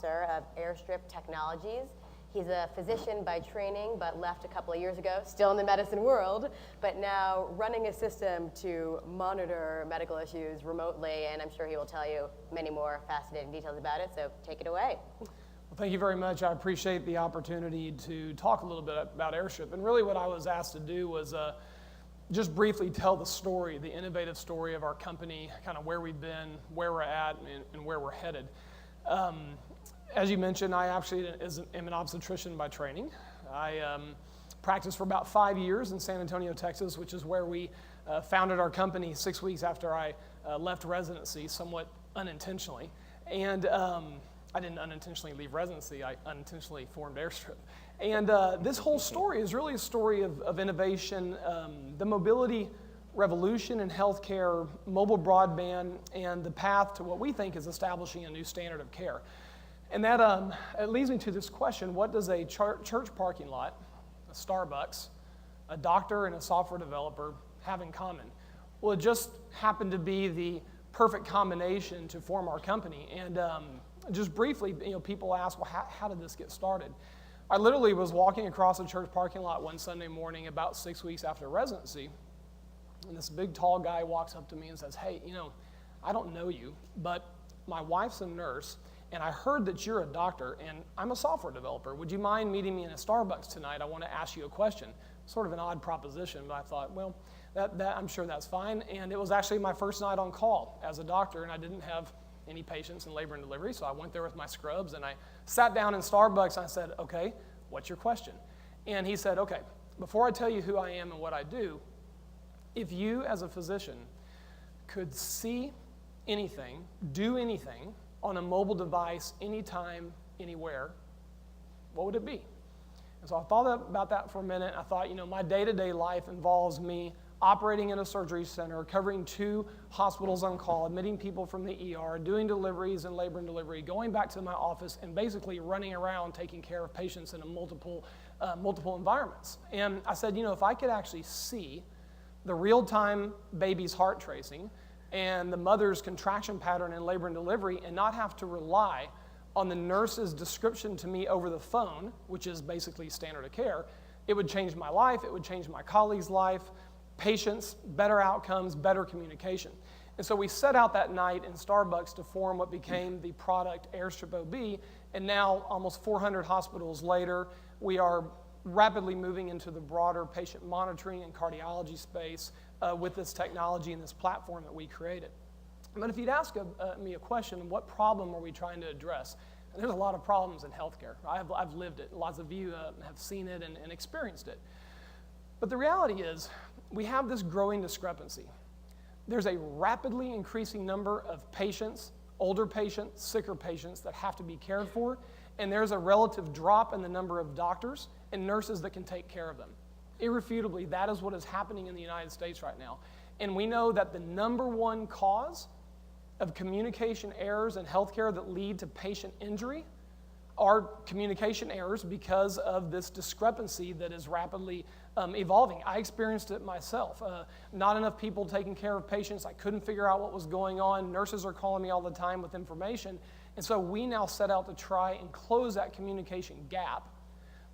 Of Airstrip Technologies. He's a physician by training, but left a couple of years ago, still in the medicine world, but now running a system to monitor medical issues remotely, and I'm sure he will tell you many more fascinating details about it, so take it away. Well, thank you very much. I appreciate the opportunity to talk a little bit about Airstrip, and really what I was asked to do was just briefly tell the story, the innovative story of our company, kind of where we've been, where we're at, and where we're headed. As you mentioned, I actually am an obstetrician by training. I practiced for about 5 years in San Antonio, Texas, which is where we founded our company 6 weeks after I left residency, somewhat unintentionally. And I didn't unintentionally leave residency, I unintentionally formed Airstrip. And this whole story is really a story of innovation, the mobility revolution in healthcare, mobile broadband, and the path to what we think is establishing a new standard of care. And that it leads me to this question: what does a church parking lot, a Starbucks, a doctor, and a software developer have in common? Well, it just happened to be the perfect combination to form our company. And just briefly, people ask, well, how did this get started? I literally was walking across a church parking lot one Sunday morning about 6 weeks after residency, and this big, tall guy walks up to me and says, hey, I don't know you, but my wife's a nurse, and I heard that you're a doctor, and I'm a software developer. Would you mind meeting me in a Starbucks tonight? I want to ask you a question. Sort of an odd proposition, but I thought, well, that I'm sure that's fine. And it was actually my first night on call as a doctor, and I didn't have any patients in labor and delivery, so I went there with my scrubs, and I sat down in Starbucks, and I said, okay, what's your question? And he said, okay, before I tell you who I am and what I do, if you as a physician could see anything, do anything, on a mobile device, anytime, anywhere, what would it be? And so I thought about that for a minute. I thought, my day-to-day life involves me operating in a surgery center, covering 2 hospitals on call, admitting people from the ER, doing deliveries in labor and delivery, going back to my office, and basically running around taking care of patients in multiple environments. And I said, if I could actually see the real-time baby's heart tracing, and the mother's contraction pattern in labor and delivery, and not have to rely on the nurse's description to me over the phone, which is basically standard of care, it would change my life, it would change my colleague's life, patients, better outcomes, better communication. And so we set out that night in Starbucks to form what became the product Airstrip OB, and now almost 400 hospitals later, we are rapidly moving into the broader patient monitoring and cardiology space with this technology and this platform that we created. But if you'd ask me a question, what problem are we trying to address? And there's a lot of problems in healthcare. I've lived it. Lots of you have seen it and experienced it. But the reality is, we have this growing discrepancy. There's a rapidly increasing number of patients, older patients, sicker patients that have to be cared for, and there's a relative drop in the number of doctors and nurses that can take care of them. Irrefutably, that is what is happening in the United States right now. And we know that the number one cause of communication errors in healthcare that lead to patient injury are communication errors because of this discrepancy that is rapidly evolving. I experienced it myself. Not enough people taking care of patients. I couldn't figure out what was going on. Nurses are calling me all the time with information. And so we now set out to try and close that communication gap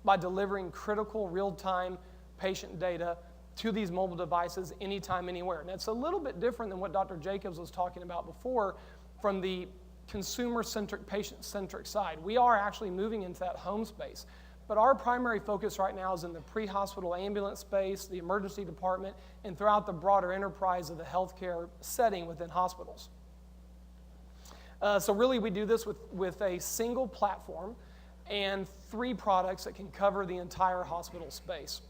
by delivering critical real-time patient data to these mobile devices anytime, anywhere. And it's a little bit different than what Dr. Jacobs was talking about before from the consumer-centric, patient-centric side. We are actually moving into that home space. But our primary focus right now is in the pre-hospital ambulance space, the emergency department, and throughout the broader enterprise of the healthcare setting within hospitals. So really we do this with a single platform and 3 products that can cover the entire hospital space.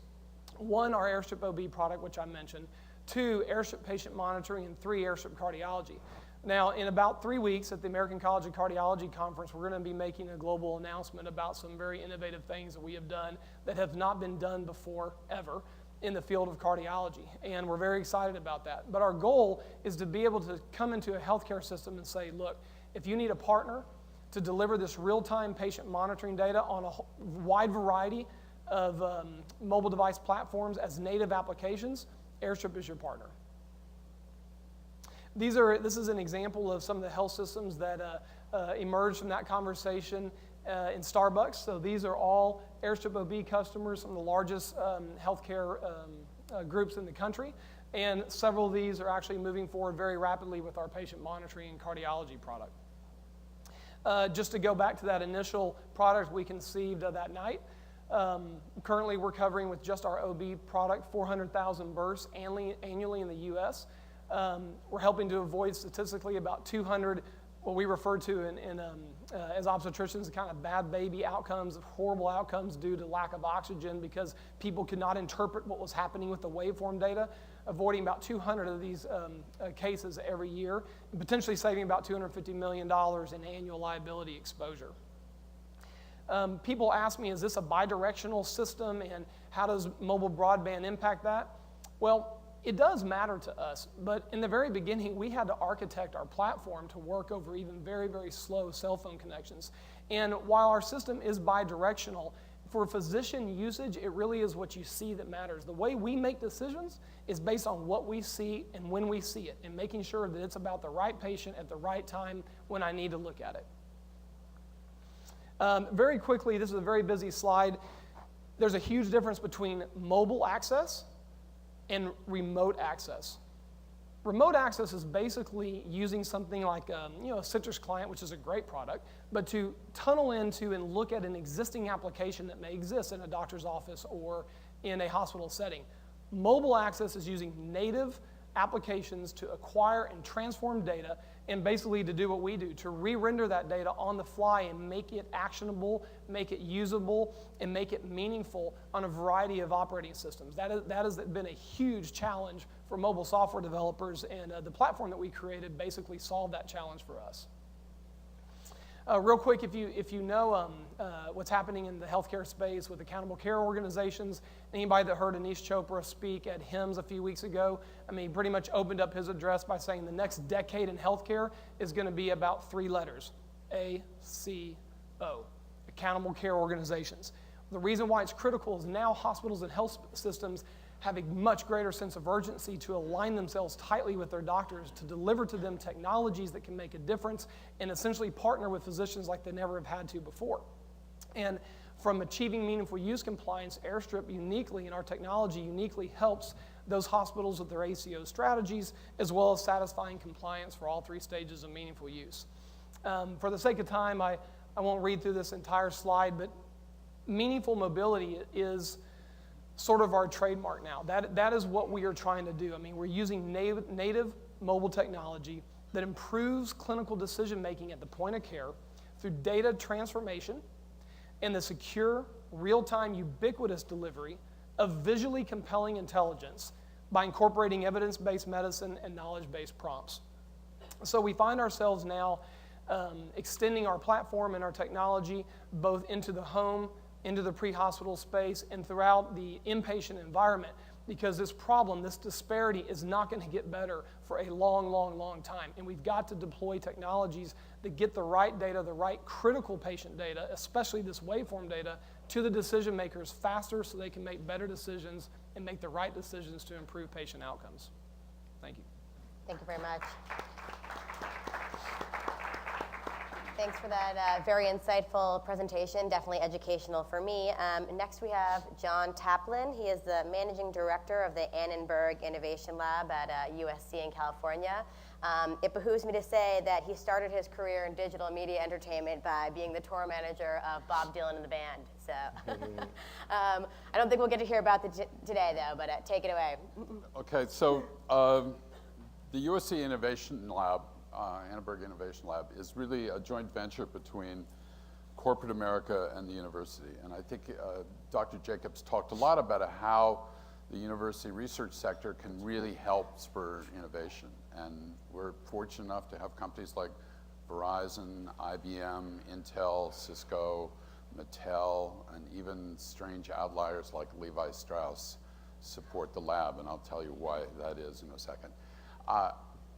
1, our Airstrip OB product, which I mentioned. 2, Airstrip patient monitoring, and 3, Airstrip cardiology. Now, in about 3 weeks at the American College of Cardiology Conference, we're going to be making a global announcement about some very innovative things that we have done that have not been done before, ever, in the field of cardiology. And we're very excited about that. But our goal is to be able to come into a healthcare system and say, look, if you need a partner to deliver this real-time patient monitoring data on a wide variety of mobile device platforms as native applications, Airstrip is your partner. This is an example of some of the health systems that emerged from that conversation in Starbucks. So these are all Airstrip OB customers, some of the largest healthcare groups in the country. And several of these are actually moving forward very rapidly with our patient monitoring and cardiology product. Just to go back to that initial product we conceived that night, currently we're covering with just our OB product 400,000 births annually in the US. We're helping to avoid statistically about 200, what we refer to as obstetricians, kind of bad baby outcomes, horrible outcomes due to lack of oxygen because people could not interpret what was happening with the waveform data, avoiding about 200 of these cases every year, and potentially saving about $250 million in annual liability exposure. People ask me, is this a bidirectional system, and how does mobile broadband impact that? Well, it does matter to us, but in the very beginning, we had to architect our platform to work over even very, very slow cell phone connections. And while our system is bidirectional, for physician usage, it really is what you see that matters. The way we make decisions is based on what we see and when we see it, and making sure that it's about the right patient at the right time when I need to look at it. Very quickly, this is a very busy slide. There's a huge difference between mobile access and remote access. Remote access is basically using something like a Citrix client, which is a great product, but to tunnel into and look at an existing application that may exist in a doctor's office or in a hospital setting. Mobile access is using native applications to acquire and transform data, and basically to do what we do, to re-render that data on the fly and make it actionable, make it usable, and make it meaningful on a variety of operating systems. That has been a huge challenge for mobile software developers, and the platform that we created basically solved that challenge for us. Real quick, if you know what's happening in the healthcare space with accountable care organizations, anybody that heard Anish Chopra speak at HIMSS a few weeks ago, he pretty much opened up his address by saying the next decade in healthcare is going to be about 3 letters, ACO, accountable care organizations. The reason why it's critical is now hospitals and health systems have a much greater sense of urgency to align themselves tightly with their doctors, to deliver to them technologies that can make a difference, and essentially partner with physicians like they never have had to before. And from achieving meaningful use compliance, Airstrip uniquely, and our technology uniquely helps those hospitals with their ACO strategies, as well as satisfying compliance for all 3 stages of meaningful use. For the sake of time, I won't read through this entire slide, but meaningful mobility is sort of our trademark now. That is what we are trying to do. We're using native mobile technology that improves clinical decision-making at the point of care through data transformation and the secure, real-time, ubiquitous delivery of visually compelling intelligence by incorporating evidence-based medicine and knowledge-based prompts. So we find ourselves now extending our platform and our technology both into the home, into the pre-hospital space, and throughout the inpatient environment, because this problem, this disparity, is not going to get better for a long, long, long time. And we've got to deploy technologies that get the right data, the right critical patient data, especially this waveform data, to the decision makers faster so they can make better decisions and make the right decisions to improve patient outcomes. Thank you. Thank you very much. Thanks for that very insightful presentation, definitely educational for me. Next we have John Taplin. He is the Managing Director of the Annenberg Innovation Lab at USC in California. It behooves me to say that he started his career in digital media entertainment by being the tour manager of Bob Dylan and the band. So I don't think we'll get to hear about that today, though, but take it away. Okay, so the USC Innovation Lab, Annenberg Innovation Lab, is really a joint venture between corporate America and the university. And I think Dr. Jacobs talked a lot about how the university research sector can really help spur innovation. And we're fortunate enough to have companies like Verizon, IBM, Intel, Cisco, Mattel, and even strange outliers like Levi Strauss support the lab, and I'll tell you why that is in a second.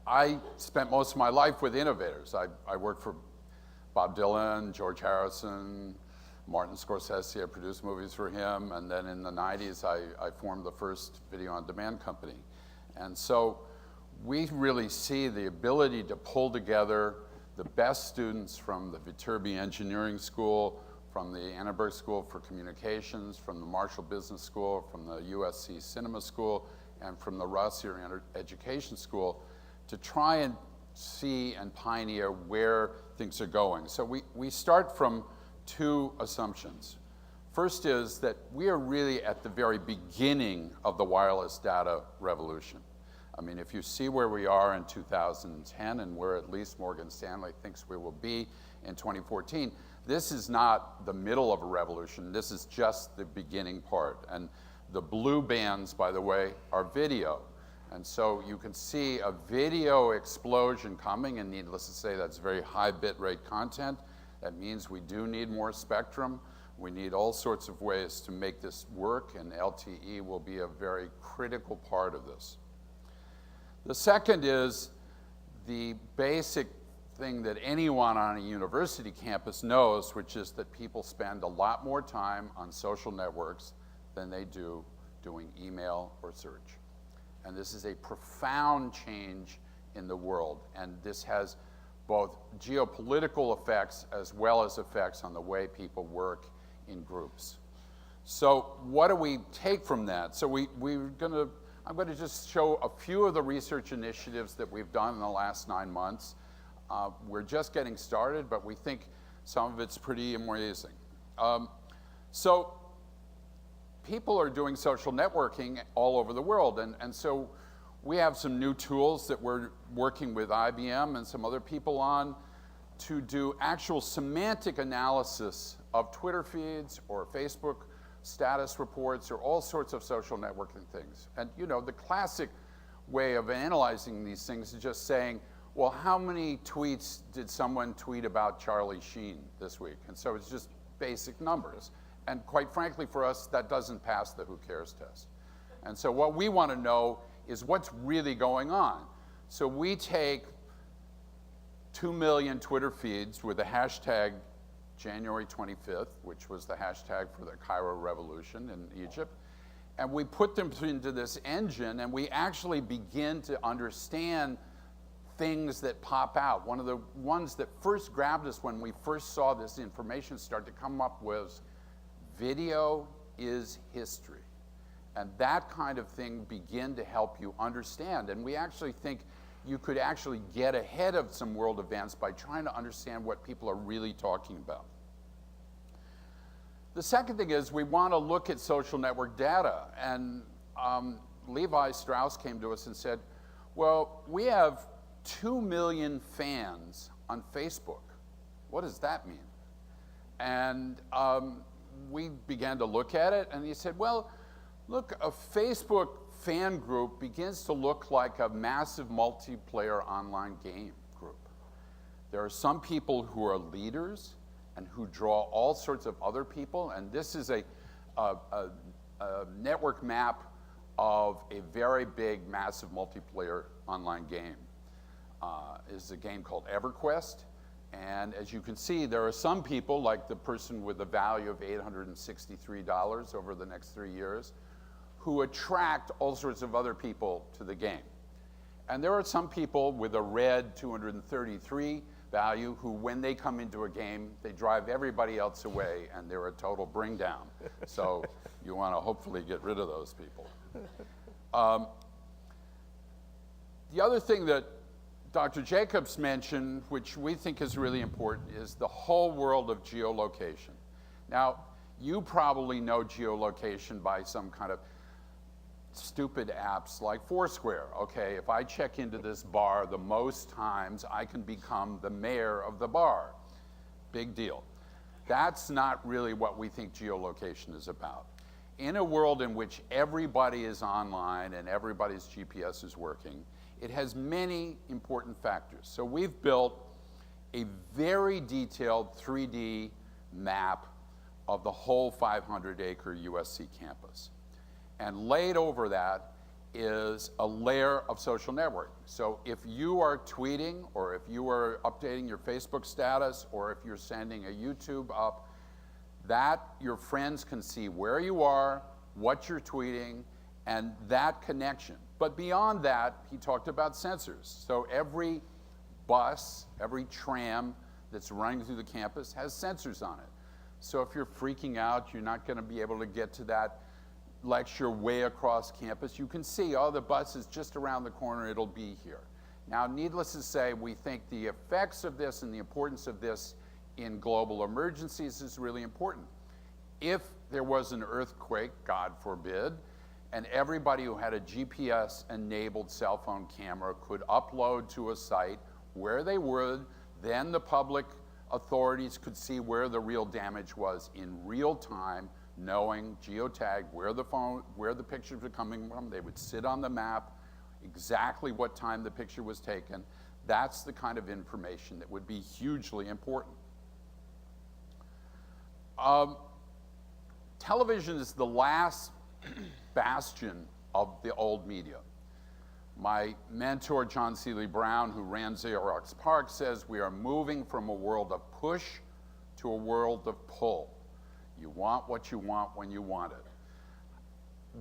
I spent most of my life with innovators. I worked for Bob Dylan, George Harrison, Martin Scorsese. I produced movies for him, and then in the 90s, I formed the first video-on-demand company. And so we really see the ability to pull together the best students from the Viterbi Engineering School, from the Annenberg School for Communications, from the Marshall Business School, from the USC Cinema School, and from the Rossier Education School to try and see and pioneer where things are going. So we start from two assumptions. First is that we are really at the very beginning of the wireless data revolution. I mean, if you see where we are in 2010 and where at least Morgan Stanley thinks we will be in 2014, this is not the middle of a revolution, this is just the beginning part. And the blue bands, by the way, are video. And so you can see a video explosion coming, and needless to say, that's very high bit rate content. That means we do need more spectrum. We need all sorts of ways to make this work, and LTE will be a very critical part of this. The second is the basic thing that anyone on a university campus knows, which is that people spend a lot more time on social networks than they do doing email or search. And this is a profound change in the world, and this has both geopolitical effects as well as effects on the way people work in groups. So what do we take from that? So I'm going to just show a few of the research initiatives that we've done in the last 9 months. We're just getting started, but we think some of it's pretty amazing. So people are doing social networking all over the world, and so we have some new tools that we're working with IBM and some other people on to do actual semantic analysis of Twitter feeds or Facebook status reports or all sorts of social networking things. And you know, the classic way of analyzing these things is just saying, well, how many tweets did someone tweet about Charlie Sheen this week? And so it's just basic numbers. And quite frankly, for us, that doesn't pass the who cares test. And so what we want to know is what's really going on. So we take 2 million Twitter feeds with the hashtag January 25th, which was the hashtag for the Cairo Revolution in Egypt, and we put them into this engine, and we actually begin to understand things that pop out. One of the ones that first grabbed us when we first saw this information start to come up was video is history. And that kind of thing begin to help you understand. And we actually think you could actually get ahead of some world events by trying to understand what people are really talking about. The second thing is we want to look at social network data. And Levi Strauss came to us and said, well, we have 2 million fans on Facebook. What does that mean? And we began to look at it, and he said, well, look, a Facebook fan group begins to look like a massive multiplayer online game group. There are some people who are leaders and who draw all sorts of other people, and this is a network map of a very big, massive multiplayer online game. Is a game called EverQuest. And as you can see, there are some people, like the person with the value of $863 over the next 3 years, who attract all sorts of other people to the game. And there are some people with a red 233 value who, when they come into a game, they drive everybody else away, and they're a total bring down. So you want to hopefully get rid of those people. The other thing that Dr. Jacobs mentioned, which we think is really important, is the whole world of geolocation. Now, you probably know geolocation by some kind of stupid apps like Foursquare. Okay, if I check into this bar the most times, I can become the mayor of the bar. Big deal. That's not really what we think geolocation is about. In a world in which everybody is online and everybody's GPS is working, it has many important factors. So we've built a very detailed 3D map of the whole 500-acre USC campus. And laid over that is a layer of social network. So if you are tweeting, or if you are updating your Facebook status, or if you're sending a YouTube up, that your friends can see where you are, what you're tweeting, and that connection. But beyond that, he talked about sensors. So every bus, every tram that's running through the campus has sensors on it. So if you're freaking out, you're not going to be able to get to that lecture way across campus, you can see, oh, the bus is just around the corner, it'll be here. Now, needless to say, we think the effects of this and the importance of this in global emergencies is really important. If there was an earthquake, God forbid, and everybody who had a GPS-enabled cell phone camera could upload to a site where they would, then the public authorities could see where the real damage was in real time, knowing, geotagged, where the pictures were coming from. They would sit on the map, exactly what time the picture was taken. That's the kind of information that would be hugely important. Television is the last bastion of the old media. My mentor, John Seeley Brown, who ran Xerox PARC, says we are moving from a world of push to a world of pull. You want what you want when you want it.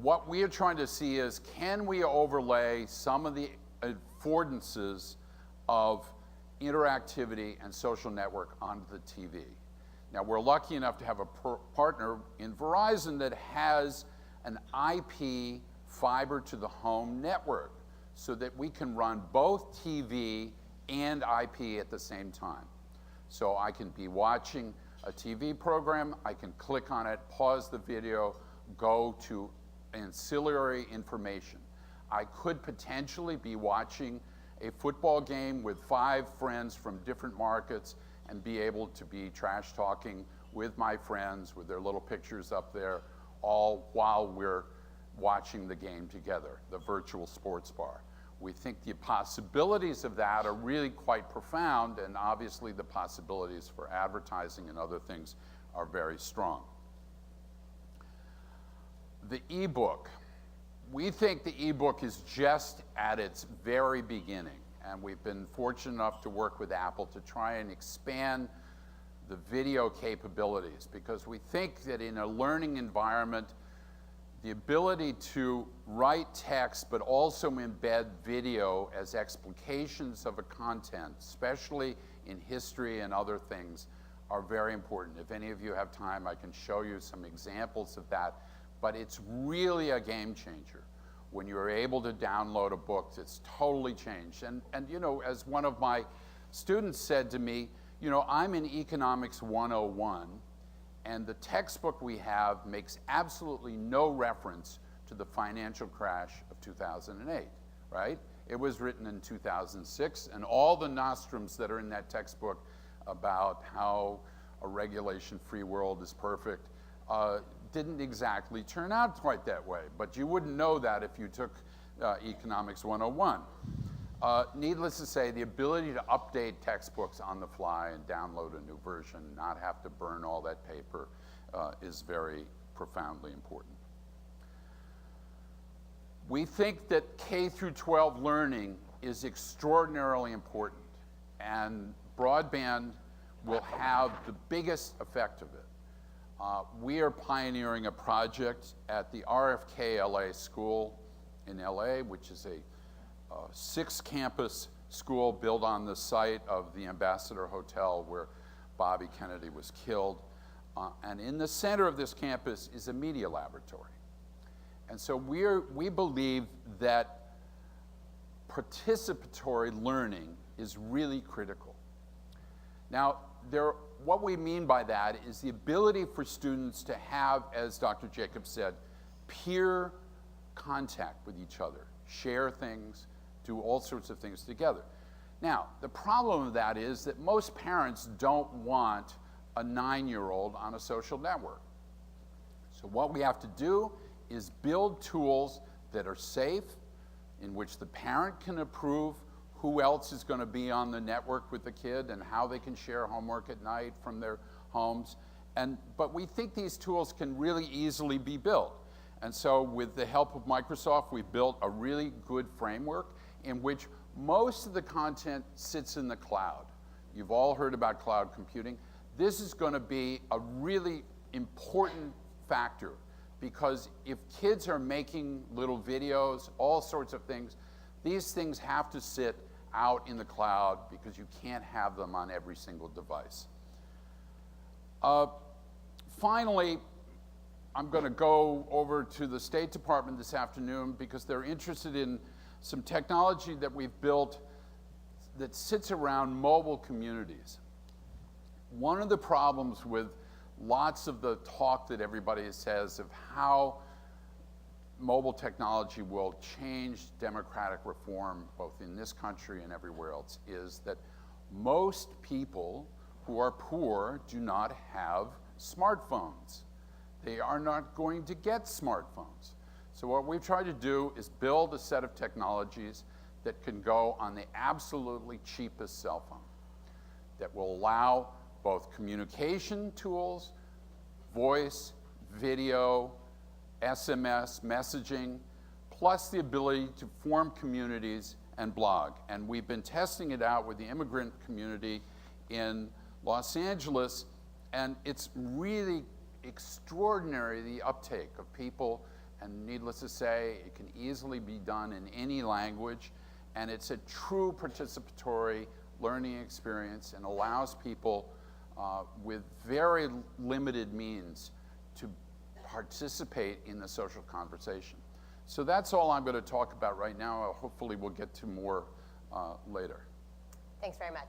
What we are trying to see is, can we overlay some of the affordances of interactivity and social network onto the TV? Now, we're lucky enough to have a partner in Verizon that has an IP fiber to the home network so that we can run both TV and IP at the same time. So I can be watching a TV program, I can click on it, pause the video, go to ancillary information. I could potentially be watching a football game with 5 friends from different markets and be able to be trash talking with my friends with their little pictures up there, all while we're watching the game together, the virtual sports bar. We think the possibilities of that are really quite profound, and obviously the possibilities for advertising and other things are very strong. The ebook. We think the ebook is just at its very beginning, and we've been fortunate enough to work with Apple to try and expand the video capabilities, because we think that in a learning environment, the ability to write text but also embed video as explications of a content, especially in history and other things, are very important. If any of you have time, I can show you some examples of that, but it's really a game changer when you're able to download a book that's totally changed. And you know, as one of my students said to me, you know, I'm in Economics 101, and the textbook we have makes absolutely no reference to the financial crash of 2008, right? It was written in 2006, and all the nostrums that are in that textbook about how a regulation-free world is perfect didn't exactly turn out quite that way, but you wouldn't know that if you took Economics 101. Needless to say, the ability to update textbooks on the fly and download a new version, not have to burn all that paper, is very profoundly important. We think that K through 12 learning is extraordinarily important, and broadband will have the biggest effect of it. We are pioneering a project at the RFK LA School in LA, which is a 6-campus school built on the site of the Ambassador Hotel where Bobby Kennedy was killed. And in the center of this campus is a media laboratory. And so we believe that participatory learning is really critical. Now, what we mean by that is the ability for students to have, as Dr. Jacobs said, peer contact with each other, share things, do all sorts of things together. Now, the problem of that is that most parents don't want a 9-year-old on a social network. So what we have to do is build tools that are safe, in which the parent can approve who else is going to be on the network with the kid and how they can share homework at night from their homes. But we think these tools can really easily be built. And so with the help of Microsoft, we built a really good framework in which most of the content sits in the cloud. You've all heard about cloud computing. This is going to be a really important factor, because if kids are making little videos, all sorts of things, these things have to sit out in the cloud because you can't have them on every single device. Finally, I'm going to go over to the State Department this afternoon because they're interested in some technology that we've built that sits around mobile communities. One of the problems with lots of the talk that everybody says of how mobile technology will change democratic reform both in this country and everywhere else is that most people who are poor do not have smartphones. They are not going to get smartphones. So what we've tried to do is build a set of technologies that can go on the absolutely cheapest cell phone that will allow both communication tools, voice, video, SMS, messaging, plus the ability to form communities and blog. And we've been testing it out with the immigrant community in Los Angeles, and it's really extraordinary, the uptake of people, and needless to say, it can easily be done in any language, and it's a true participatory learning experience and allows people with very limited means to participate in the social conversation. So that's all I'm going to talk about right now. Hopefully we'll get to more later. Thanks very much.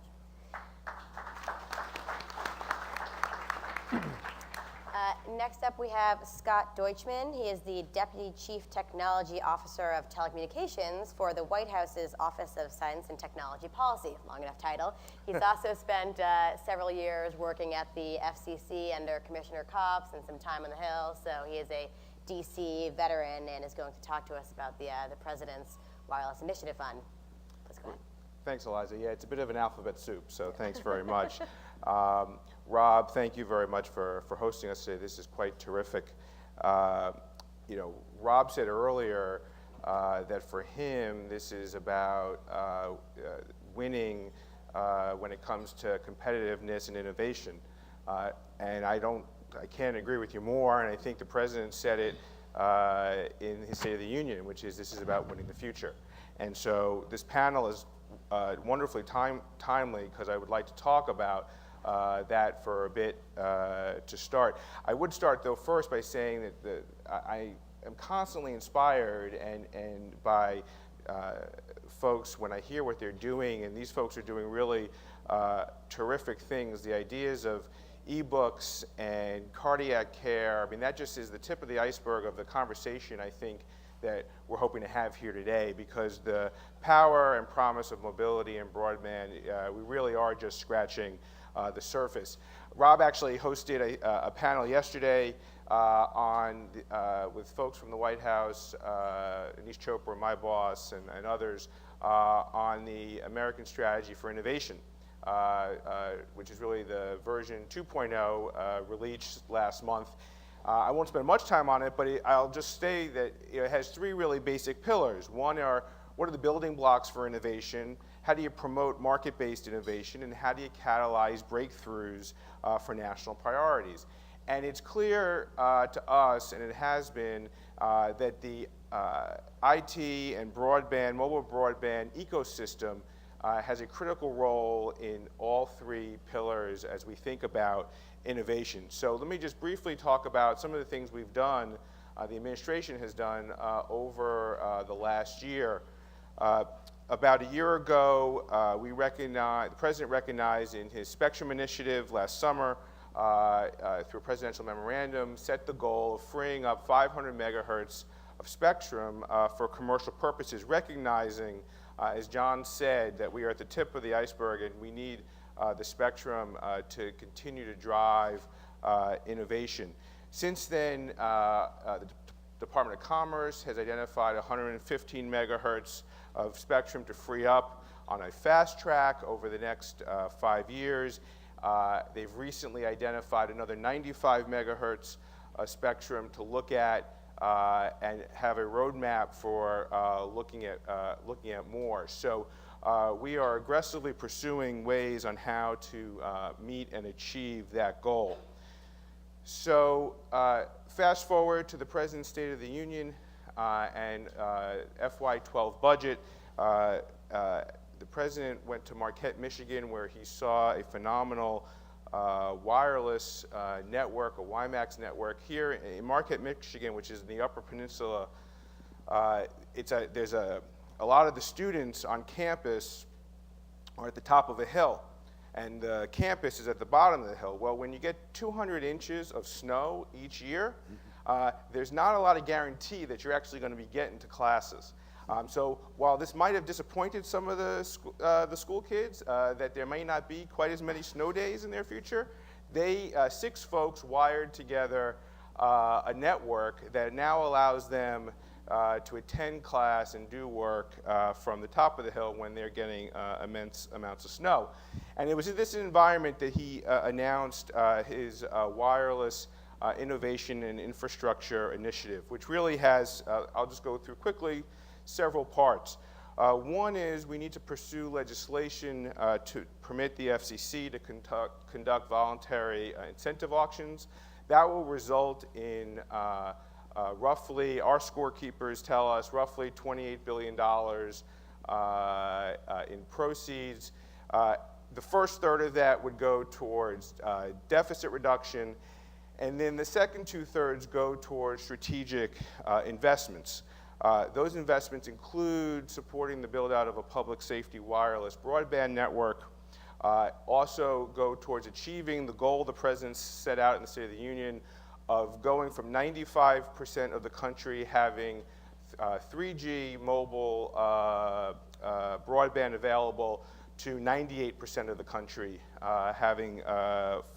Next up, we have Scott Deutchman. He is the Deputy Chief Technology Officer of Telecommunications for the White House's Office of Science and Technology Policy. Long enough title. He's also spent several years working at the FCC under Commissioner Copps and some time on the Hill. So he is a DC veteran and is going to talk to us about the President's Wireless Initiative Fund. Please go ahead. Thanks, Eliza. Yeah, it's a bit of an alphabet soup, so thanks very much. Rob, thank you very much for hosting us today. This is quite terrific. You know, Rob said earlier that for him, this is about winning when it comes to competitiveness and innovation. And I can't agree with you more, and I think the President said it in his State of the Union, which is this is about winning the future. And so this panel is wonderfully timely because I would like to talk about that for a bit to start. I would start though first by saying that I am constantly inspired and by folks when I hear what they're doing, and these folks are doing really terrific things. The ideas of e-books and cardiac care, I mean, that just is the tip of the iceberg of the conversation, I think, that we're hoping to have here today, because the power and promise of mobility and broadband, we really are just scratching the surface. Rob actually hosted a panel yesterday with folks from the White House, Anish Chopra, my boss, and others, on the American Strategy for Innovation, which is really the version 2.0 released last month. I won't spend much time on it, but I'll just say that it has three really basic pillars. One are, what are the building blocks for innovation? How do you promote market-based innovation? And how do you catalyze breakthroughs for national priorities? And it's clear to us, and it has been, that the IT and broadband, mobile broadband ecosystem has a critical role in all three pillars as we think about innovation. So let me just briefly talk about some of the things we've done, the administration has done over the last year. About a year ago, the President recognized in his Spectrum Initiative last summer, through a presidential memorandum, set the goal of freeing up 500 megahertz of spectrum for commercial purposes, recognizing, as John said, that we are at the tip of the iceberg and we need the spectrum to continue to drive innovation. Since then, the Department of Commerce has identified 115 megahertz of spectrum to free up on a fast track over the next 5 years. They've recently identified another 95 megahertz spectrum to look at and have a roadmap for looking at more. So we are aggressively pursuing ways on how to meet and achieve that goal. So fast forward to the President's State of the Union and FY12 budget. the president went to Marquette, Michigan, where he saw a phenomenal wireless network, a WiMAX network. Here in Marquette, Michigan, which is in the Upper Peninsula, there's a lot of the students on campus are at the top of a hill, and the campus is at the bottom of the hill. Well, when you get 200 inches of snow each year, there's not a lot of guarantee that you're actually going to be getting to classes. So while this might have disappointed some of the school kids, that there may not be quite as many snow days in their future, 6 folks wired together a network that now allows them to attend class and do work from the top of the hill when they're getting immense amounts of snow. And it was in this environment that he announced his wireless innovation and infrastructure initiative, which really has, I'll just go through quickly, several parts. One is we need to pursue legislation to permit the FCC to conduct voluntary incentive auctions. That will result in roughly, our scorekeepers tell us, roughly $28 billion in proceeds. The first third of that would go towards deficit reduction, and then the second 2/3 go towards strategic investments. Those investments include supporting the build-out of a public safety wireless broadband network, also go towards achieving the goal the president set out in the State of the Union of going from 95% of the country having 3G mobile broadband available to 98% of the country having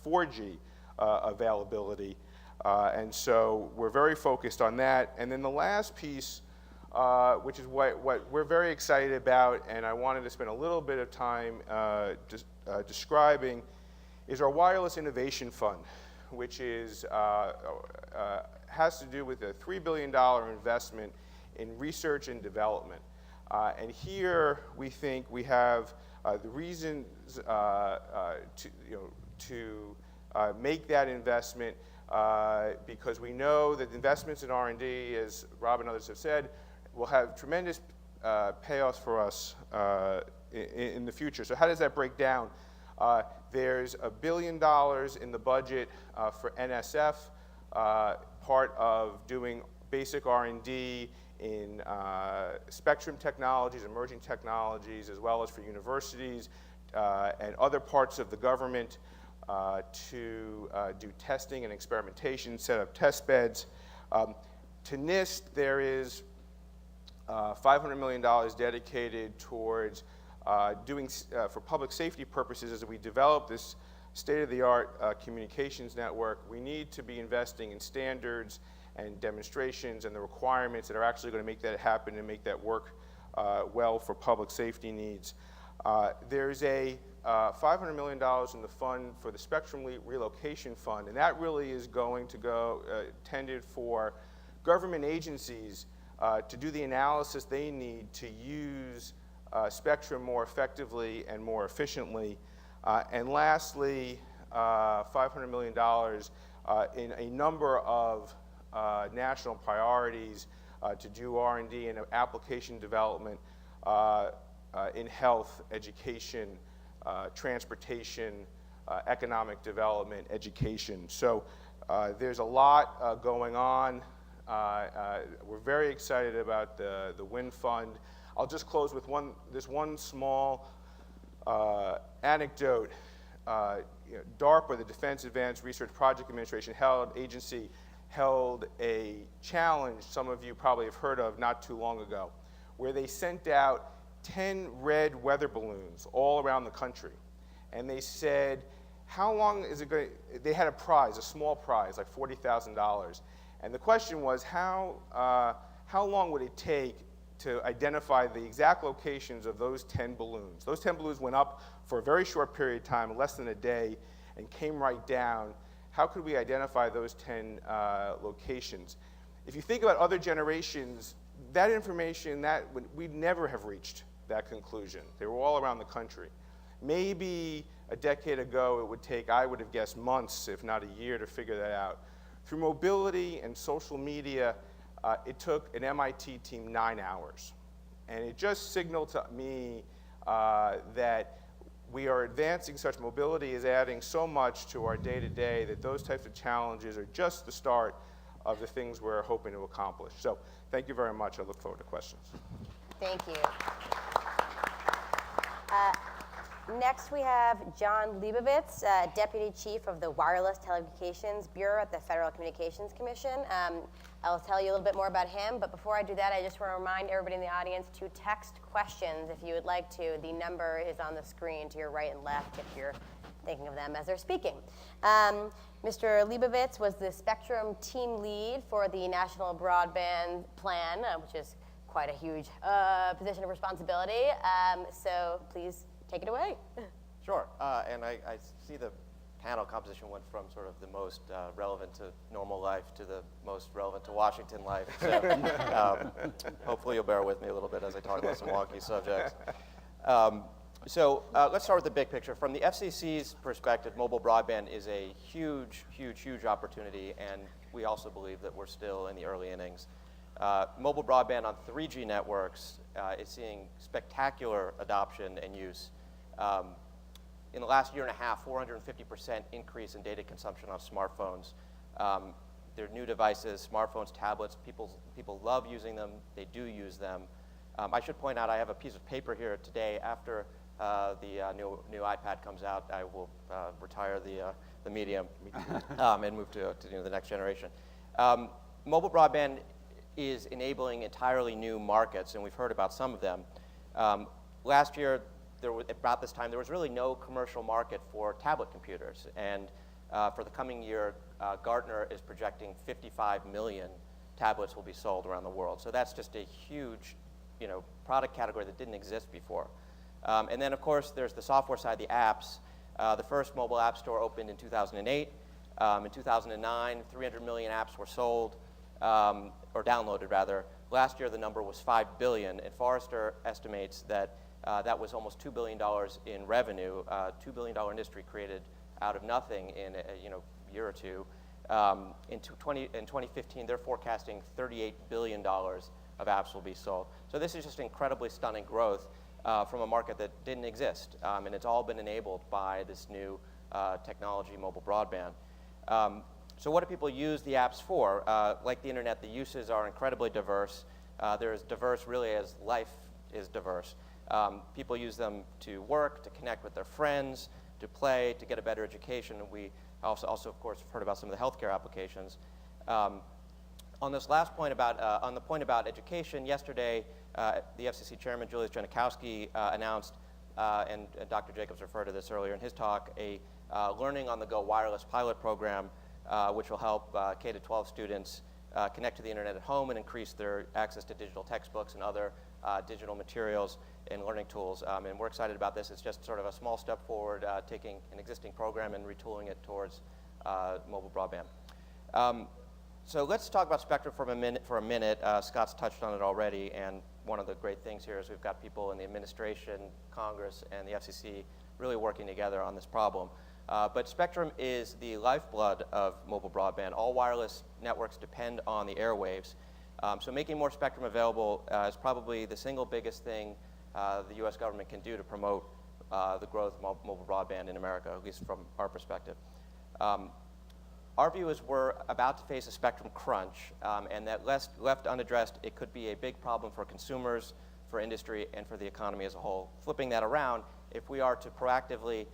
4G availability. And so we're very focused on that. And then the last piece, which is what we're very excited about, and I wanted to spend a little bit of time describing, is our Wireless Innovation Fund, which is, has to do with a $3 billion investment in research and development. And here we think we have the reasons to make that investment because we know that investments in R&D, as Rob and others have said, will have tremendous payoffs for us in the future. So how does that break down? There's $1 billion in the budget for NSF, part of doing basic R&D in spectrum technologies, emerging technologies, as well as for universities and other parts of the government to do testing and experimentation, set up test beds. To NIST, there is $500 million dedicated towards doing, for public safety purposes, as we develop this state-of-the-art communications network, we need to be investing in standards and demonstrations and the requirements that are actually going to make that happen and make that work well for public safety needs. There's a $500 million in the fund for the Spectrum Relocation Fund, and that really is going to go intended for government agencies to do the analysis they need to use spectrum more effectively and more efficiently. And lastly, $500 million in a number of national priorities to do R&D and application development in health, education, transportation, economic development, education. So there's a lot going on. We're very excited about the WIN Fund. I'll just close with this one small anecdote. DARPA, the Defense Advanced Research Project Administration agency, held a challenge some of you probably have heard of not too long ago, where they sent out 10 red weather balloons all around the country. And they said, how long is it going to, they had a prize, a small prize, like $40,000. And the question was, how long would it take to identify the exact locations of those 10 balloons? Those 10 balloons went up for a very short period of time, less than a day, and came right down. How could we identify those 10 locations? If you think about other generations, that information, we'd never have reached that conclusion. They were all around the country. Maybe a decade ago, it would take, I would have guessed, months, if not a year, to figure that out. Through mobility and social media, it took an MIT team 9 hours. And it just signaled to me that we are advancing such mobility is adding so much to our day-to-day that those types of challenges are just the start of the things we're hoping to accomplish. So thank you very much. I look forward to questions. Thank you. Next, we have John Liebovitz, Deputy Chief of the Wireless Telecommunications Bureau at the Federal Communications Commission. I'll tell you a little bit more about him, but before I do that, I just want to remind everybody in the audience to text questions if you would like to. The number is on the screen to your right and left if you're thinking of them as they're speaking. Mr. Liebovitz was the Spectrum team lead for the National Broadband Plan, which is quite a huge position of responsibility. So please take it away. Sure, and I see the panel composition went from sort of the most relevant to normal life to the most relevant to Washington life. So hopefully you'll bear with me a little bit as I talk about some wonky subjects. So let's start with the big picture. From the FCC's perspective, mobile broadband is a huge, huge, huge opportunity, and we also believe that we're still in the early innings. Mobile broadband on 3G networks is seeing spectacular adoption and use. In the last year and a half, 450% increase in data consumption on smartphones. They're new devices, smartphones, tablets. People love using them. They do use them. I should point out I have a piece of paper here today. After the new iPad comes out, I will retire the medium and move to the next generation. Mobile broadband is enabling entirely new markets, and we've heard about some of them. Last year, about this time, there was really no commercial market for tablet computers. And for the coming year, Gartner is projecting 55 million tablets will be sold around the world. So that's just a huge product category that didn't exist before. And then, of course, there's the software side, the apps. The first mobile app store opened in 2008. In 2009, 300 million apps were sold, or downloaded, rather. Last year, the number was 5 billion, and Forrester estimates that that was almost $2 billion in revenue, $2 billion industry created out of nothing in a year or two. In 2015, they're forecasting $38 billion of apps will be sold. So this is just incredibly stunning growth from a market that didn't exist, and it's all been enabled by this new technology, mobile broadband. So what do people use the apps for? Like the internet, the uses are incredibly diverse. They're as diverse really as life is diverse. People use them to work, to connect with their friends, to play, to get a better education. And we also of course, have heard about some of the healthcare applications. On this last point on the point about education, yesterday, the FCC Chairman, Julius Janikowski, announced, and Dr. Jacobs referred to this earlier in his talk, a Learning on the Go wireless pilot program, which will help K-12 students connect to the internet at home and increase their access to digital textbooks and other digital materials and learning tools. And we're excited about this. It's just sort of a small step forward, taking an existing program and retooling it towards mobile broadband. So let's talk about Spectrum for a minute. Scott's touched on it already, and one of the great things here is we've got people in the administration, Congress, and the FCC really working together on this problem. But Spectrum is the lifeblood of mobile broadband. All wireless networks depend on the airwaves. So making more spectrum available is probably the single biggest thing the U.S. government can do to promote the growth of mobile broadband in America, at least from our perspective. Our view is we're about to face a spectrum crunch, and that left unaddressed, it could be a big problem for consumers, for industry, and for the economy as a whole. Flipping that around, if we are to proactively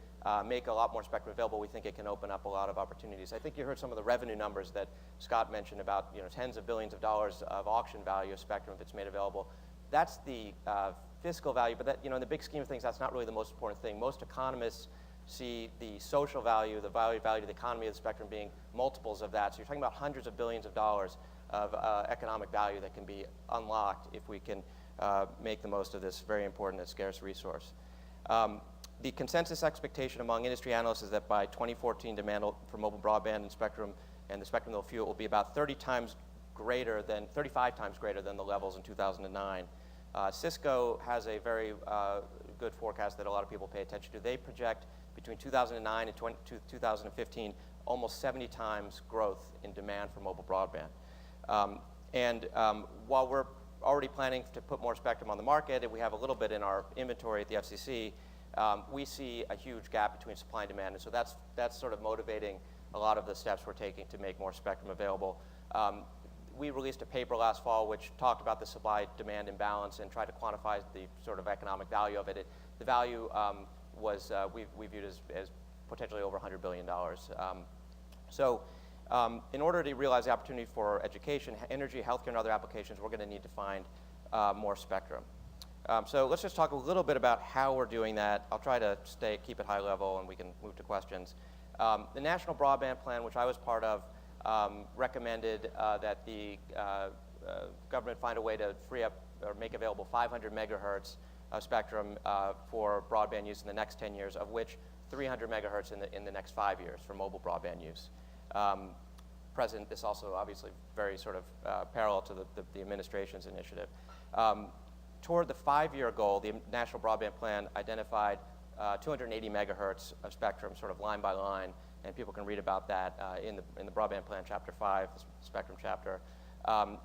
make a lot more spectrum available, we think it can open up a lot of opportunities. I think you heard some of the revenue numbers that Scott mentioned about tens of billions of dollars of auction value of spectrum if it's made available. That's the fiscal value, but that, in the big scheme of things, that's not really the most important thing. Most economists see the social value, the value to the economy of the spectrum being multiples of that. So you're talking about hundreds of billions of dollars of economic value that can be unlocked if we can make the most of this very important and scarce resource. The consensus expectation among industry analysts is that by 2014, demand for mobile broadband and the spectrum they'll fuel will be about 35 times greater than the levels in 2009. Cisco has a very good forecast that a lot of people pay attention to. They project between 2009 and 2015 almost 70 times growth in demand for mobile broadband. While we're already planning to put more spectrum on the market, and we have a little bit in our inventory at the FCC. We see a huge gap between supply and demand, and so that's sort of motivating a lot of the steps we're taking to make more spectrum available. We released a paper last fall which talked about the supply-demand imbalance and tried to quantify the sort of economic value of it. The value was we viewed as potentially over $100 billion. In order to realize the opportunity for education, energy, healthcare, and other applications, we're going to need to find more spectrum. So let's just talk a little bit about how we're doing that. I'll try to keep it high level, and we can move to questions. The National Broadband Plan, which I was part of, recommended that the government find a way to free up or make available 500 megahertz of spectrum for broadband use in the next 10 years, of which 300 megahertz in the next 5 years for mobile broadband use. This also obviously very sort of parallel to the administration's initiative. Toward the 5-year goal, the National Broadband Plan identified 280 megahertz of spectrum, sort of line by line, and people can read about that in the Broadband Plan, Chapter 5, the Spectrum chapter. I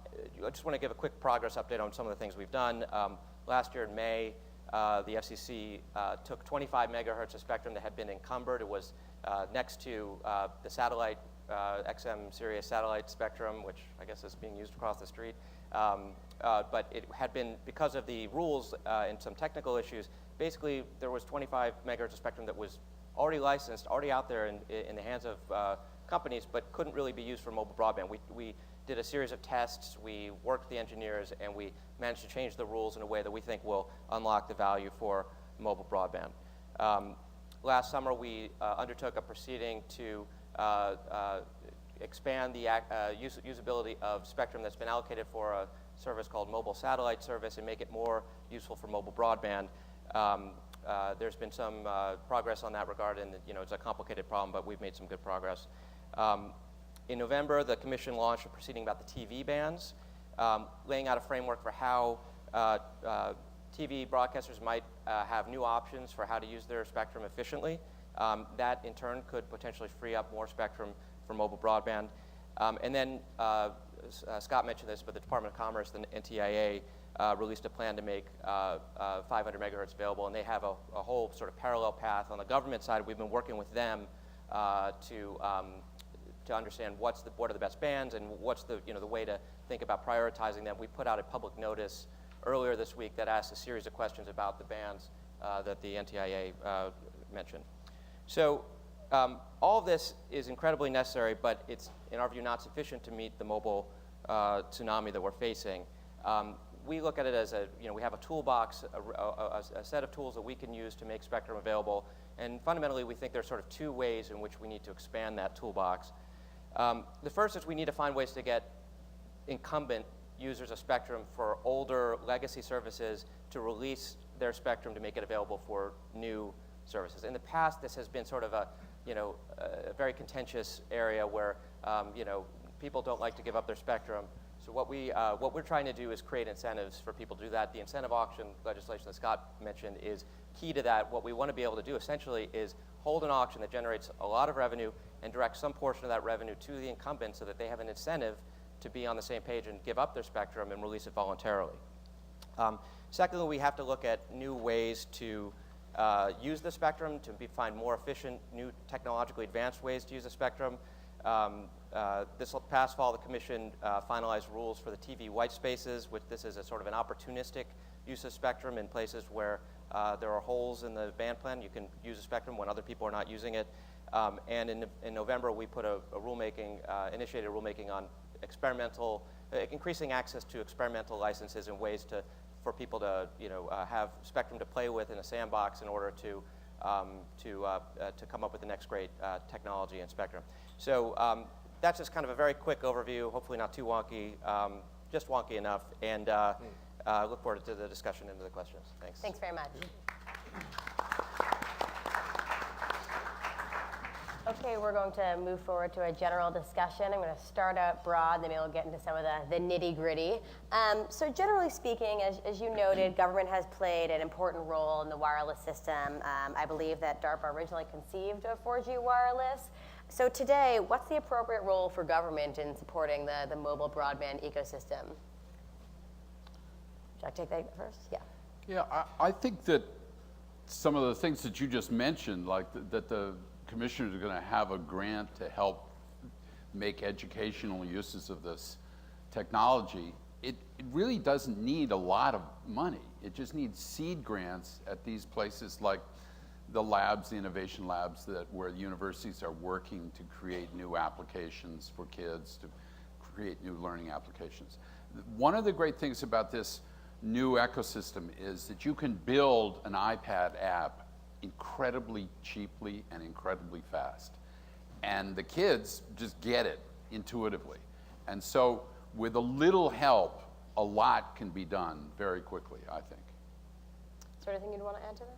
just want to give a quick progress update on some of the things we've done. Last year in May, the FCC took 25 megahertz of spectrum that had been encumbered. It was next to the satellite, XM Sirius satellite spectrum, which I guess is being used across the street. But it had been, because of the rules and some technical issues, basically there was 25 megahertz of spectrum that was already licensed, already out there in the hands of companies, but couldn't really be used for mobile broadband. We did a series of tests, we worked with the engineers, and we managed to change the rules in a way that we think will unlock the value for mobile broadband. Last summer, we undertook a proceeding to expand the usability of spectrum that's been allocated for a service called mobile satellite service and make it more useful for mobile broadband. There's been some progress on that regard, and it's a complicated problem, but we've made some good progress. In November, the Commission launched a proceeding about the TV bands, laying out a framework for how TV broadcasters might have new options for how to use their spectrum efficiently. That, in turn, could potentially free up more spectrum for mobile broadband. And then, Scott mentioned this, but the Department of Commerce, the NTIA, released a plan to make 500 megahertz available, and they have a whole sort of parallel path. On the government side, we've been working with them to understand what are the best bands and what's the way to think about prioritizing them. We put out a public notice earlier this week that asked a series of questions about the bands that the NTIA mentioned. So all of this is incredibly necessary, but it's, in our view, not sufficient to meet the mobile tsunami that we're facing. We look at it as we have a toolbox, a set of tools that we can use to make spectrum available, and fundamentally we think there's sort of two ways in which we need to expand that toolbox. The first is we need to find ways to get incumbent users of spectrum for older legacy services to release their spectrum to make it available for new services. In the past, this has been sort of a very contentious area where people don't like to give up their spectrum. So what we're trying to do is create incentives for people to do that. The incentive auction legislation that Scott mentioned is key to that. What we want to be able to do essentially is hold an auction that generates a lot of revenue and direct some portion of that revenue to the incumbent so that they have an incentive to be on the same page and give up their spectrum and release it voluntarily. Secondly, we have to look at new ways to use the spectrum, to find more efficient, new technologically advanced ways to use the spectrum. This past fall, the Commission finalized rules for the TV white spaces, which this is a sort of an opportunistic use of spectrum in places where there are holes in the band plan. You can use a spectrum when other people are not using it. And in November, we put initiated rulemaking on increasing access to experimental licenses and ways for people to have spectrum to play with in a sandbox in order to come up with the next great technology and spectrum. So that's just kind of a very quick overview, hopefully not too wonky, just wonky enough, and look forward to the discussion and to the questions. Thanks. Thanks very much. Okay, we're going to move forward to a general discussion. I'm going to start out broad, then we'll get into some of the nitty-gritty. So generally speaking, as you noted, government has played an important role in the wireless system. I believe that DARPA originally conceived of 4G wireless. So today, what's the appropriate role for government in supporting the mobile broadband ecosystem? Should I take that first? Yeah. Yeah, I think that some of the things that you just mentioned, like that the commissioners are going to have a grant to help make educational uses of this technology, it really doesn't need a lot of money. It just needs seed grants at these places like the labs, the innovation labs, where universities are working to create new applications for kids, to create new learning applications. One of the great things about this new ecosystem is that you can build an iPad app incredibly cheaply and incredibly fast. And the kids just get it intuitively. And so with a little help, a lot can be done very quickly, I think. Is there anything you'd want to add to that?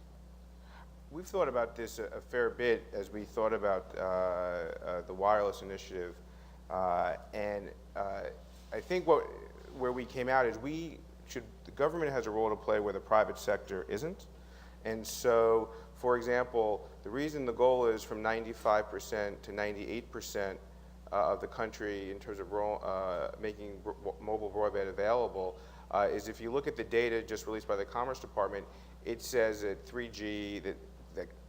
We've thought about this a fair bit as we thought about the wireless initiative. And I think where we came out is the government has a role to play where the private sector isn't. And so, for example, the reason the goal is from 95% to 98% of the country in terms of making mobile broadband available is if you look at the data just released by the Commerce Department, it says that 3G, that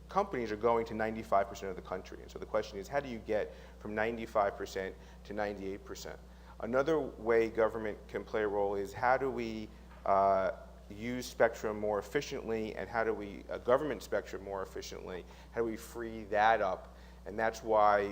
companies are going to 95% of the country. And so the question is, how do you get from 95% to 98%? Another way government can play a role is how do we use spectrum more efficiently, and how do we government spectrum more efficiently? How do we free that up? And that's why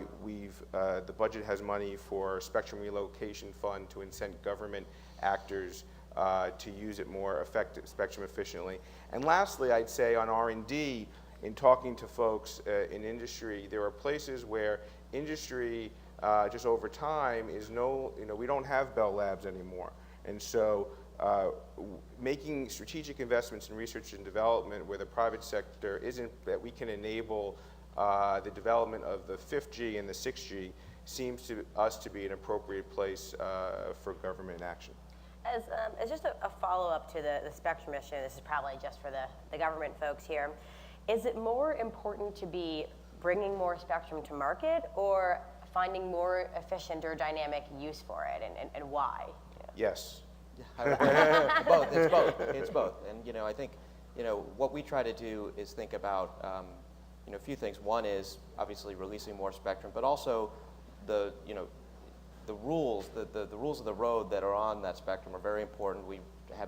the budget has money for Spectrum Relocation Fund to incent government actors to use it more spectrum efficiently. And lastly, I'd say on R&D, in talking to folks in industry, there are places where industry just over time we don't have Bell Labs anymore. And so making strategic investments in research and development where the private sector isn't, that we can enable the development of the 5G and the 6G seems to us to be an appropriate place for government action. As just a follow-up to the spectrum issue, this is probably just for the government folks here, is it more important to be bringing more spectrum to market or finding more efficient or dynamic use for it, and why? Yes. Both. It's both. And I think what we try to do is think about a few things. One is obviously releasing more spectrum, but also the rules, the rules of the road that are on that spectrum are very important.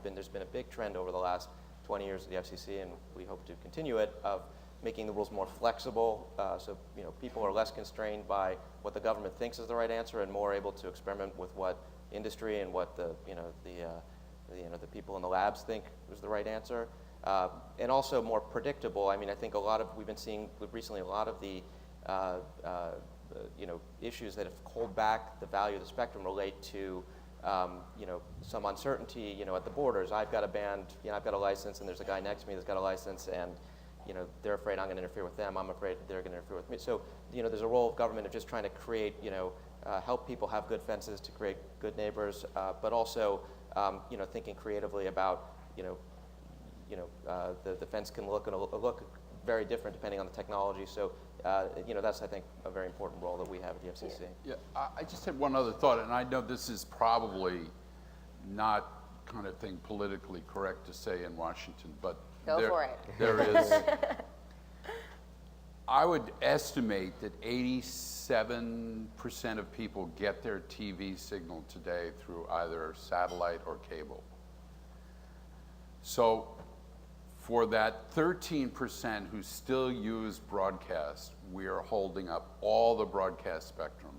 There's been a big trend over the last 20 years of the FCC, and we hope to continue it, of making the rules more flexible, so people are less constrained by what the government thinks is the right answer, and more able to experiment with what industry and what the people in the labs think was the right answer, and also more predictable. I mean, I think we've been seeing recently a lot of the issues that have held back the value of the spectrum relate to some uncertainty at the borders. I've got a band, I've got a license, and there's a guy next to me that's got a license, and they're afraid I'm going to interfere with them. I'm afraid they're going to interfere with me. So there's a role of government of just trying to create help people have good fences to create good neighbors, but also thinking creatively about the fence can look very different depending on the technology. So that's, I think, a very important role that we have at the FCC. Yeah, I just had one other thought, and I know this is probably not kind of thing politically correct to say in Washington, but Go for it. There is, I would estimate that 87% of people get their TV signal today through either satellite or cable. So for that 13% who still use broadcast, we are holding up all the broadcast spectrum,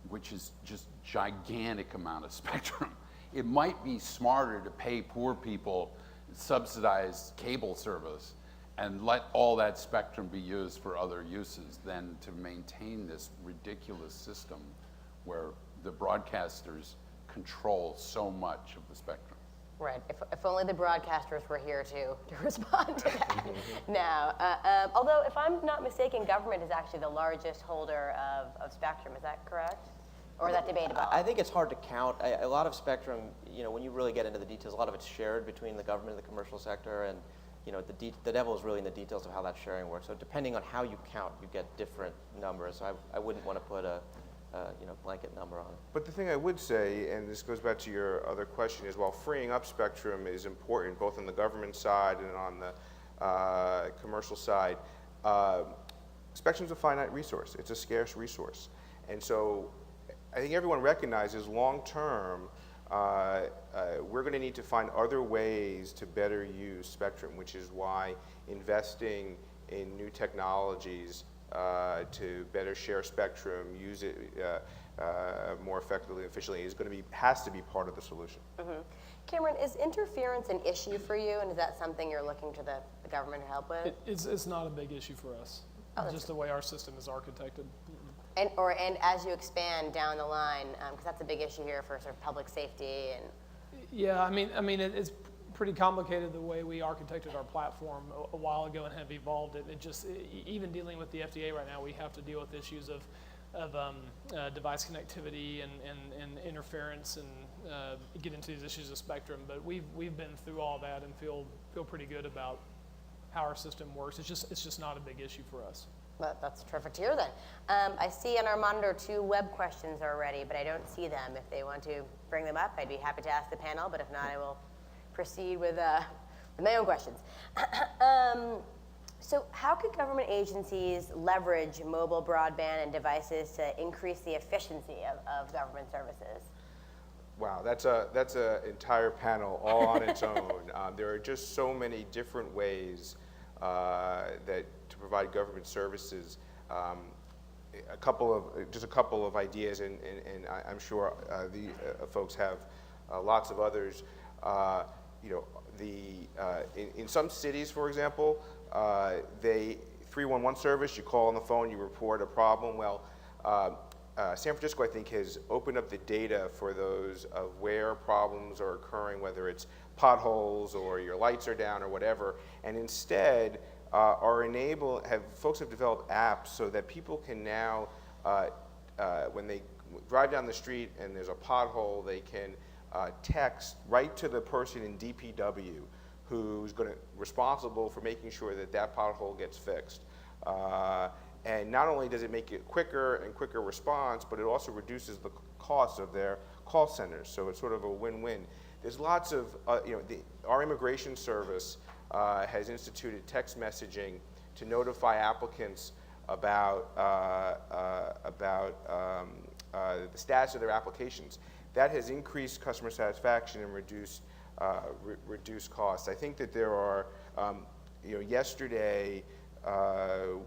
which is just gigantic amount of spectrum. It might be smarter to pay poor people subsidized cable service and let all that spectrum be used for other uses than to maintain this ridiculous system where the broadcasters control so much of the spectrum. Right. If only the broadcasters were here to respond to that now. Although, if I'm not mistaken, government is actually the largest holder of spectrum. Is that correct? Or is that debatable? I think it's hard to count. A lot of spectrum, when you really get into the details, a lot of it's shared between the government and the commercial sector, and the devil is really in the details of how that sharing works. So depending on how you count, you get different numbers. So I wouldn't want to put a blanket number on it. But the thing I would say, and this goes back to your other question, is while freeing up spectrum is important both on the government side and on the commercial side, spectrum's a finite resource. It's a scarce resource. And so I think everyone recognizes long-term, we're going to need to find other ways to better use spectrum, which is why investing in new technologies to better share spectrum, use it more effectively and efficiently has to be part of the solution. Cameron, is interference an issue for you, and is that something you're looking to the government to help with? It's not a big issue for us, just the way our system is architected. And as you expand down the line, because that's a big issue here for sort of public safety and. Yeah, I mean, it's pretty complicated the way we architected our platform a while ago and have evolved it. Even dealing with the FDA right now, we have to deal with issues of device connectivity and interference and get into these issues of spectrum. But we've been through all that and feel pretty good about how our system works. It's just not a big issue for us. Well, that's terrific to hear then. I see on our monitor 2 web questions already, but I don't see them. If they want to bring them up, I'd be happy to ask the panel, but if not, I will proceed with my own questions. So how could government agencies leverage mobile broadband and devices to increase the efficiency of government services? Wow, that's an entire panel all on its own. There are just so many different ways to provide government services. A couple of ideas, and I'm sure the folks have lots of others. In some cities, for example, 311 service, you call on the phone, you report a problem. Well, San Francisco, I think, has opened up the data for those of where problems are occurring, whether it's potholes or your lights are down or whatever, and instead folks have developed apps so that people can now, when they drive down the street and there's a pothole, they can text right to the person in DPW who's responsible for making sure that pothole gets fixed. And not only does it make it quicker response, but it also reduces the cost of their call centers. So it's sort of a win-win. There's lots of, our immigration service has instituted text messaging to notify applicants about the status of their applications. That has increased customer satisfaction and reduced costs. I think that there are, yesterday the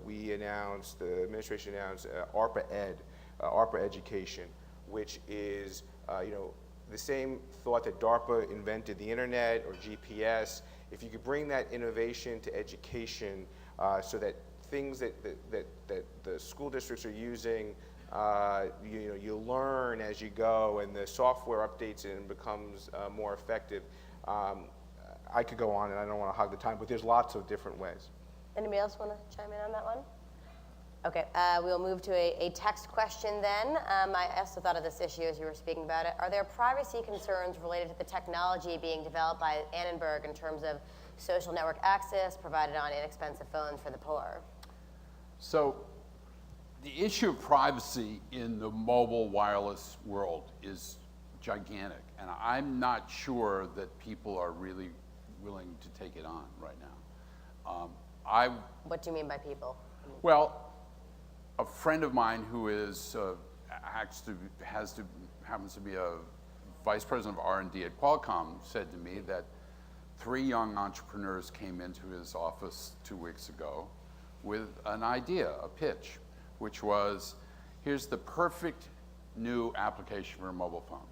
administration announced ARPA Education, which is, the same thought that DARPA invented the internet or GPS. If you could bring that innovation to education so that things that the school districts are using, you learn as you go and the software updates it and becomes more effective. I could go on and I don't want to hog the time, but there's lots of different ways. Anybody else want to chime in on that one? Okay, we'll move to a text question then. I also thought of this issue as you were speaking about it. Are there privacy concerns related to the technology being developed by Annenberg in terms of social network access provided on inexpensive phones for the poor? So the issue of privacy in the mobile wireless world is gigantic, and I'm not sure that people are really willing to take it on right now. What do you mean by people? Well, a friend of mine who is happens to be a vice president of R&D at Qualcomm said to me that 3 young entrepreneurs came into his office 2 weeks ago with an idea, a pitch, which was, here's the perfect new application for a mobile phone.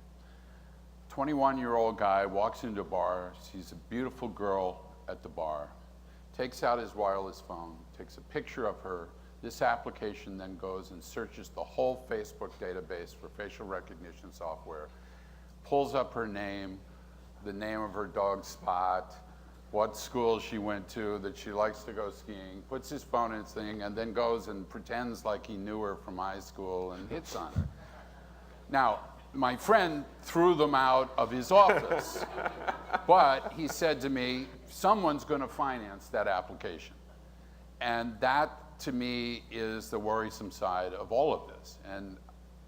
21-year-old guy walks into a bar, sees a beautiful girl at the bar, takes out his wireless phone, takes a picture of her. This application then goes and searches the whole Facebook database for facial recognition software, pulls up her name, the name of her dog Spot, what school she went to, that she likes to go skiing, puts his phone in his thing, and then goes and pretends like he knew her from high school and hits on her. Now, my friend threw them out of his office, but he said to me, someone's going to finance that application. And that, to me, is the worrisome side of all of this. And,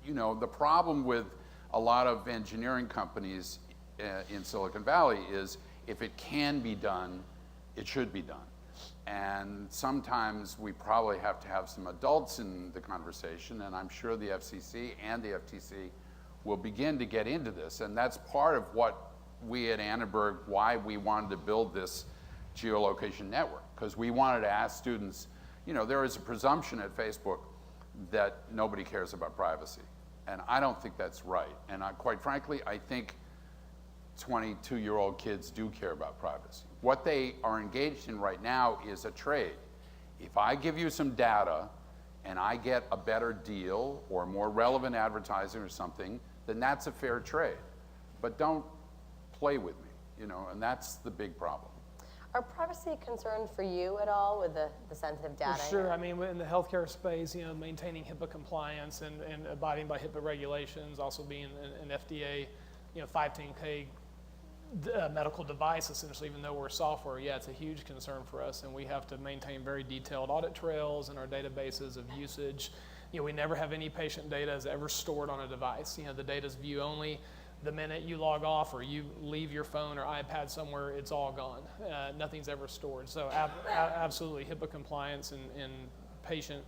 you know, the problem with a lot of engineering companies in Silicon Valley is if it can be done, it should be done. And sometimes we probably have to have some adults in the conversation, and I'm sure the FCC and the FTC will begin to get into this. And that's part of what we at Annenberg, why we wanted to build this geolocation network, because we wanted to ask students, you know, there is a presumption at Facebook that nobody cares about privacy. And I don't think that's right. And quite frankly, I think 22-year-old kids do care about privacy. What they are engaged in right now is a trade. If I give you some data and I get a better deal or more relevant advertising or something, then that's a fair trade. But don't play with me, you know, and that's the big problem. Are privacy concerns for you at all with the sensitive data? For sure. I mean, in the healthcare space, you know, maintaining HIPAA compliance and abiding by HIPAA regulations, also being an FDA, you know, 510K medical device, essentially, even though we're software, yeah, it's a huge concern for us, and we have to maintain very detailed audit trails in our databases of usage. You know, we never have any patient data is ever stored on a device. You know, the data's view only. The minute you log off or you leave your phone or iPad somewhere, it's all gone. Nothing's ever stored. So absolutely, HIPAA compliance and patient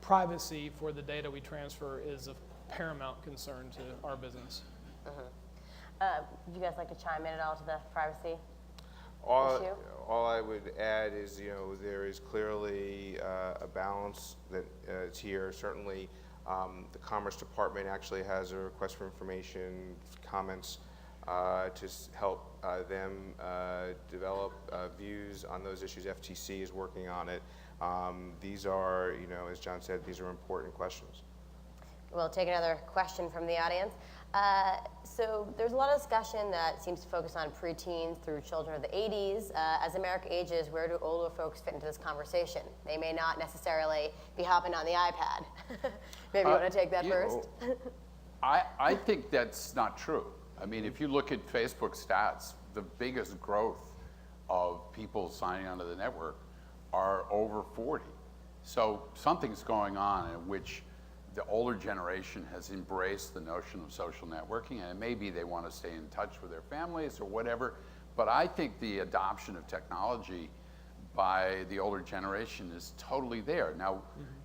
privacy for the data we transfer is of paramount concern to our business. Would you guys like to chime in at all to the privacy issue? All I would add is, you know, there is clearly a balance that is here. Certainly, the Commerce Department actually has a request for information, comments to help them develop views on those issues. FTC is working on it. These are, you know, as John said, these are important questions. We'll take another question from the audience. So there's a lot of discussion that seems to focus on preteens through children of the 80s. As America ages, where do older folks fit into this conversation? They may not necessarily be hopping on the iPad. Maybe you want to take that first? I think that's not true. I mean, if you look at Facebook stats, the biggest growth of people signing onto the network are over 40. So something's going on in which the older generation has embraced the notion of social networking, and maybe they want to stay in touch with their families or whatever, but I think the adoption of technology by the older generation is totally there. Now,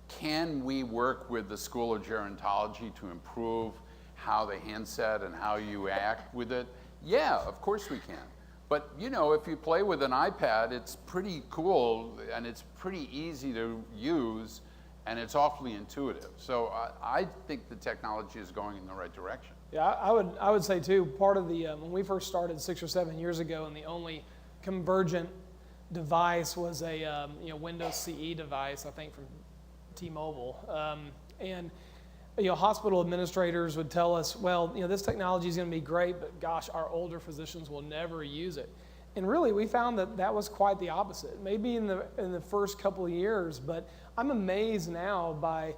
can we work with the School of Gerontology to improve how the handset and how you act with it? Yeah, of course we can. But you know, if you play with an iPad, it's pretty cool and it's pretty easy to use, and it's awfully intuitive. So I think the technology is going in the right direction. Yeah, I would say too, part of the, when we first started 6 or 7 years ago, and the only convergent device was a you know, Windows CE device, I think from T-Mobile. And you know, hospital administrators would tell us, well, you know, this technology is going to be great, but gosh, our older physicians will never use it. And really, we found that that was quite the opposite. Maybe in the first couple of years, but I'm amazed now by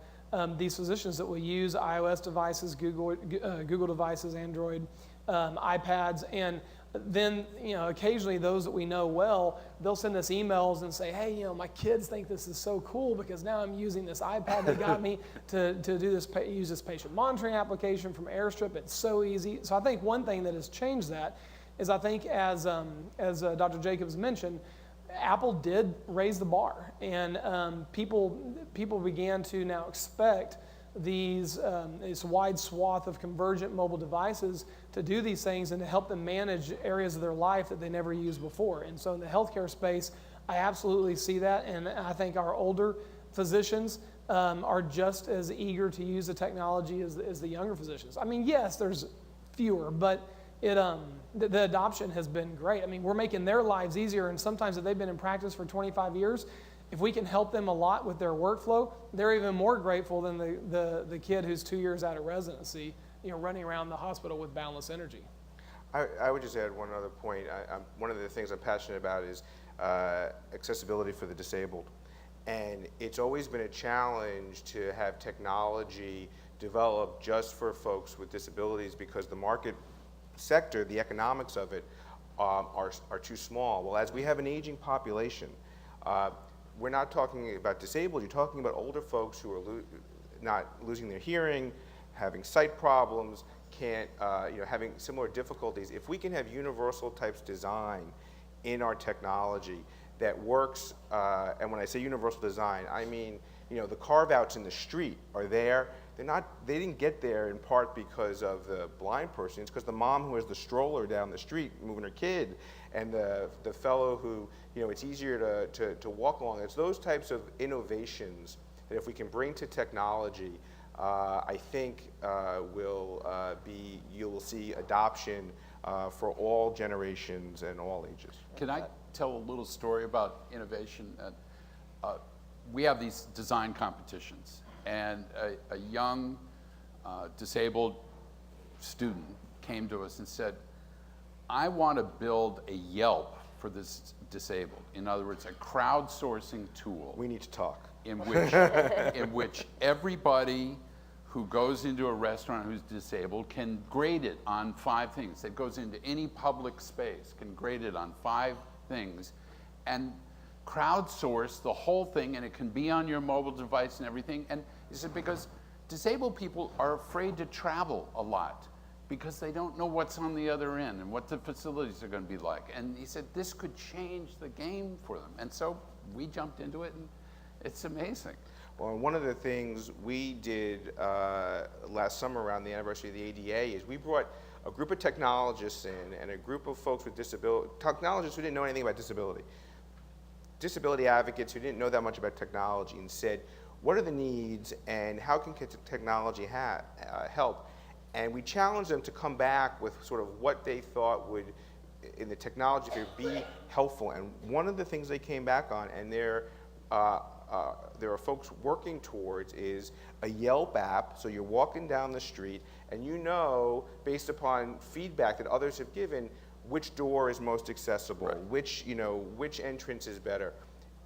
these physicians that will use iOS devices, Google devices, Android, iPads, and then, you know, occasionally those that we know well, they'll send us emails and say, hey, you know, my kids think this is so cool because now I'm using this iPad that got me to do this, use this patient monitoring application from Airstrip. It's so easy. So I think one thing that has changed that is, I think, as Dr. Jacobs mentioned, Apple did raise the bar, and people began to now expect this wide swath of convergent mobile devices to do these things and to help them manage areas of their life that they never used before. And so in the healthcare space, I absolutely see that, and I think our older physicians are just as eager to use the technology as the younger physicians. I mean, yes, there's fewer, but the adoption has been great. I mean, we're making their lives easier, and sometimes if they've been in practice for 25 years, if we can help them a lot with their workflow, they're even more grateful than the kid who's 2 years out of residency, you know, running around the hospital with boundless energy. I would just add one other point. One of the things I'm passionate about is accessibility for the disabled. And it's always been a challenge to have technology developed just for folks with disabilities, because the market sector, the economics of it, are too small. Well, as we have an aging population, we're not talking about disabled, you're talking about older folks who are not losing their hearing, having sight problems, having similar difficulties. If we can have universal types design in our technology that works, and when I say universal design, I mean, the carve-outs in the street are there. They didn't get there in part because of the blind person. It's because the mom who has the stroller down the street moving her kid, and the fellow who, it's easier to walk along. It's those types of innovations that if we can bring to technology, I think you will see adoption for all generations and all ages. Can I tell a little story about innovation? We have these design competitions, and a young disabled student came to us and said, I want to build a Yelp for this disabled. In other words, a crowdsourcing tool. We need to talk. In which everybody who goes into a restaurant who's disabled can grade it on 5 things. That goes into any public space, can grade it on 5 things, and crowdsource the whole thing, and it can be on your mobile device and everything. And he said, because disabled people are afraid to travel a lot because they don't know what's on the other end and what the facilities are going to be like. And he said, this could change the game for them. And so we jumped into it, and it's amazing. Well, one of the things we did last summer around the anniversary of the ADA is we brought a group of technologists in and a group of folks with technologists who didn't know anything about disability advocates who didn't know that much about technology, and said, what are the needs and how can technology help? And we challenged them to come back with sort of what they thought would, in the technology, be helpful. And one of the things they came back on, and there are folks working towards, is a Yelp app. So you're walking down the street and based upon feedback that others have given, which door is most accessible, right, which entrance is better.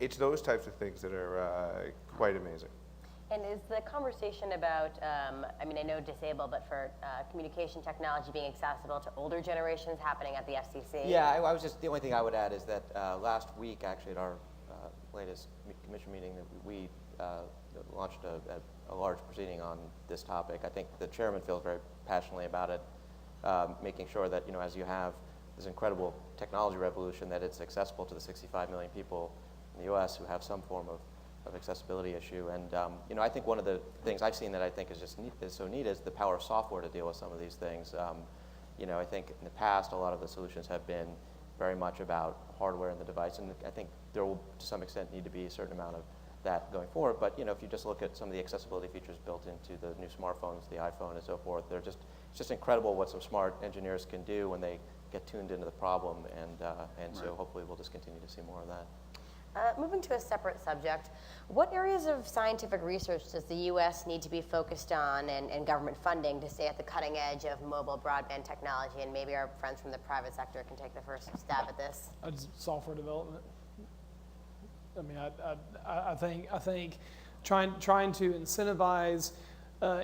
It's those types of things that are quite amazing. And is the conversation about, I know disabled, but for communication technology being accessible to older generations happening at the FCC? Yeah, the only thing I would add is that last week, actually, at our latest commission meeting, that we launched a large proceeding on this topic. I think the chairman feels very passionately about it, making sure that, as you have this incredible technology revolution, that it's accessible to the 65 million people in the U.S. who have some form of accessibility issue. And I think one of the things I've seen that I think is so neat is the power of software to deal with some of these things. I think in the past a lot of the solutions have been very much about hardware in the device, and I think there will to some extent need to be a certain amount of that going forward. But if you just look at some of the accessibility features built into the new smartphones, the iPhone and so forth, it's just incredible what some smart engineers can do when they get tuned into the problem, and so hopefully we'll just continue to see more of that. Moving to a separate subject, what areas of scientific research does the U.S. need to be focused on and government funding to stay at the cutting edge of mobile broadband technology? And maybe our friends from the private sector can take the first stab at this. Software development. I think trying to incentivize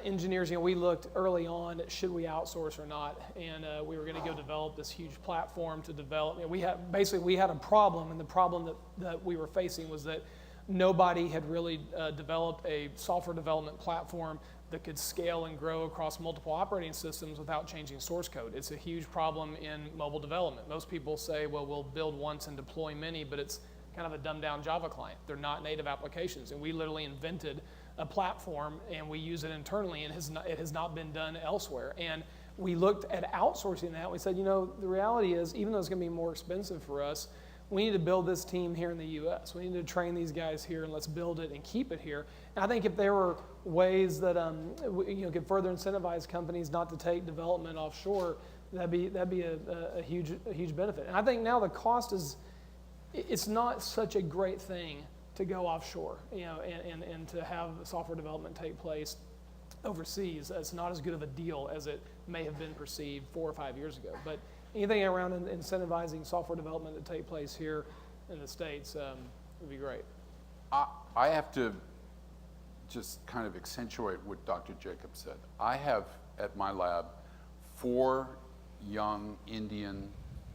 engineers. We looked early on at should we outsource or not, and we were going to go develop this huge platform to develop. We had a problem, and the problem that we were facing was that nobody had really developed a software development platform that could scale and grow across multiple operating systems without changing source code. It's a huge problem in mobile development. Most people say, well, we'll build once and deploy many, but it's kind of a dumbed down Java client. They're not native applications, and we literally invented a platform, and we use it internally, and it has not been done elsewhere. And we looked at outsourcing that. We said, the reality is, even though it's going to be more expensive for us, we need to build this team here in the U.S. We need to train these guys here, and let's build it and keep it here. And I think if there were ways that could further incentivize companies not to take development offshore, that'd be a huge benefit. And I think now the cost it's not such a great thing to go offshore, and to have software development take place overseas. It's not as good of a deal as it may have been perceived 4 or 5 years ago. But anything around incentivizing software development to take place here in the States would be great. I have to just kind of accentuate what Dr. Jacobs said. I have at my lab 4 young Indian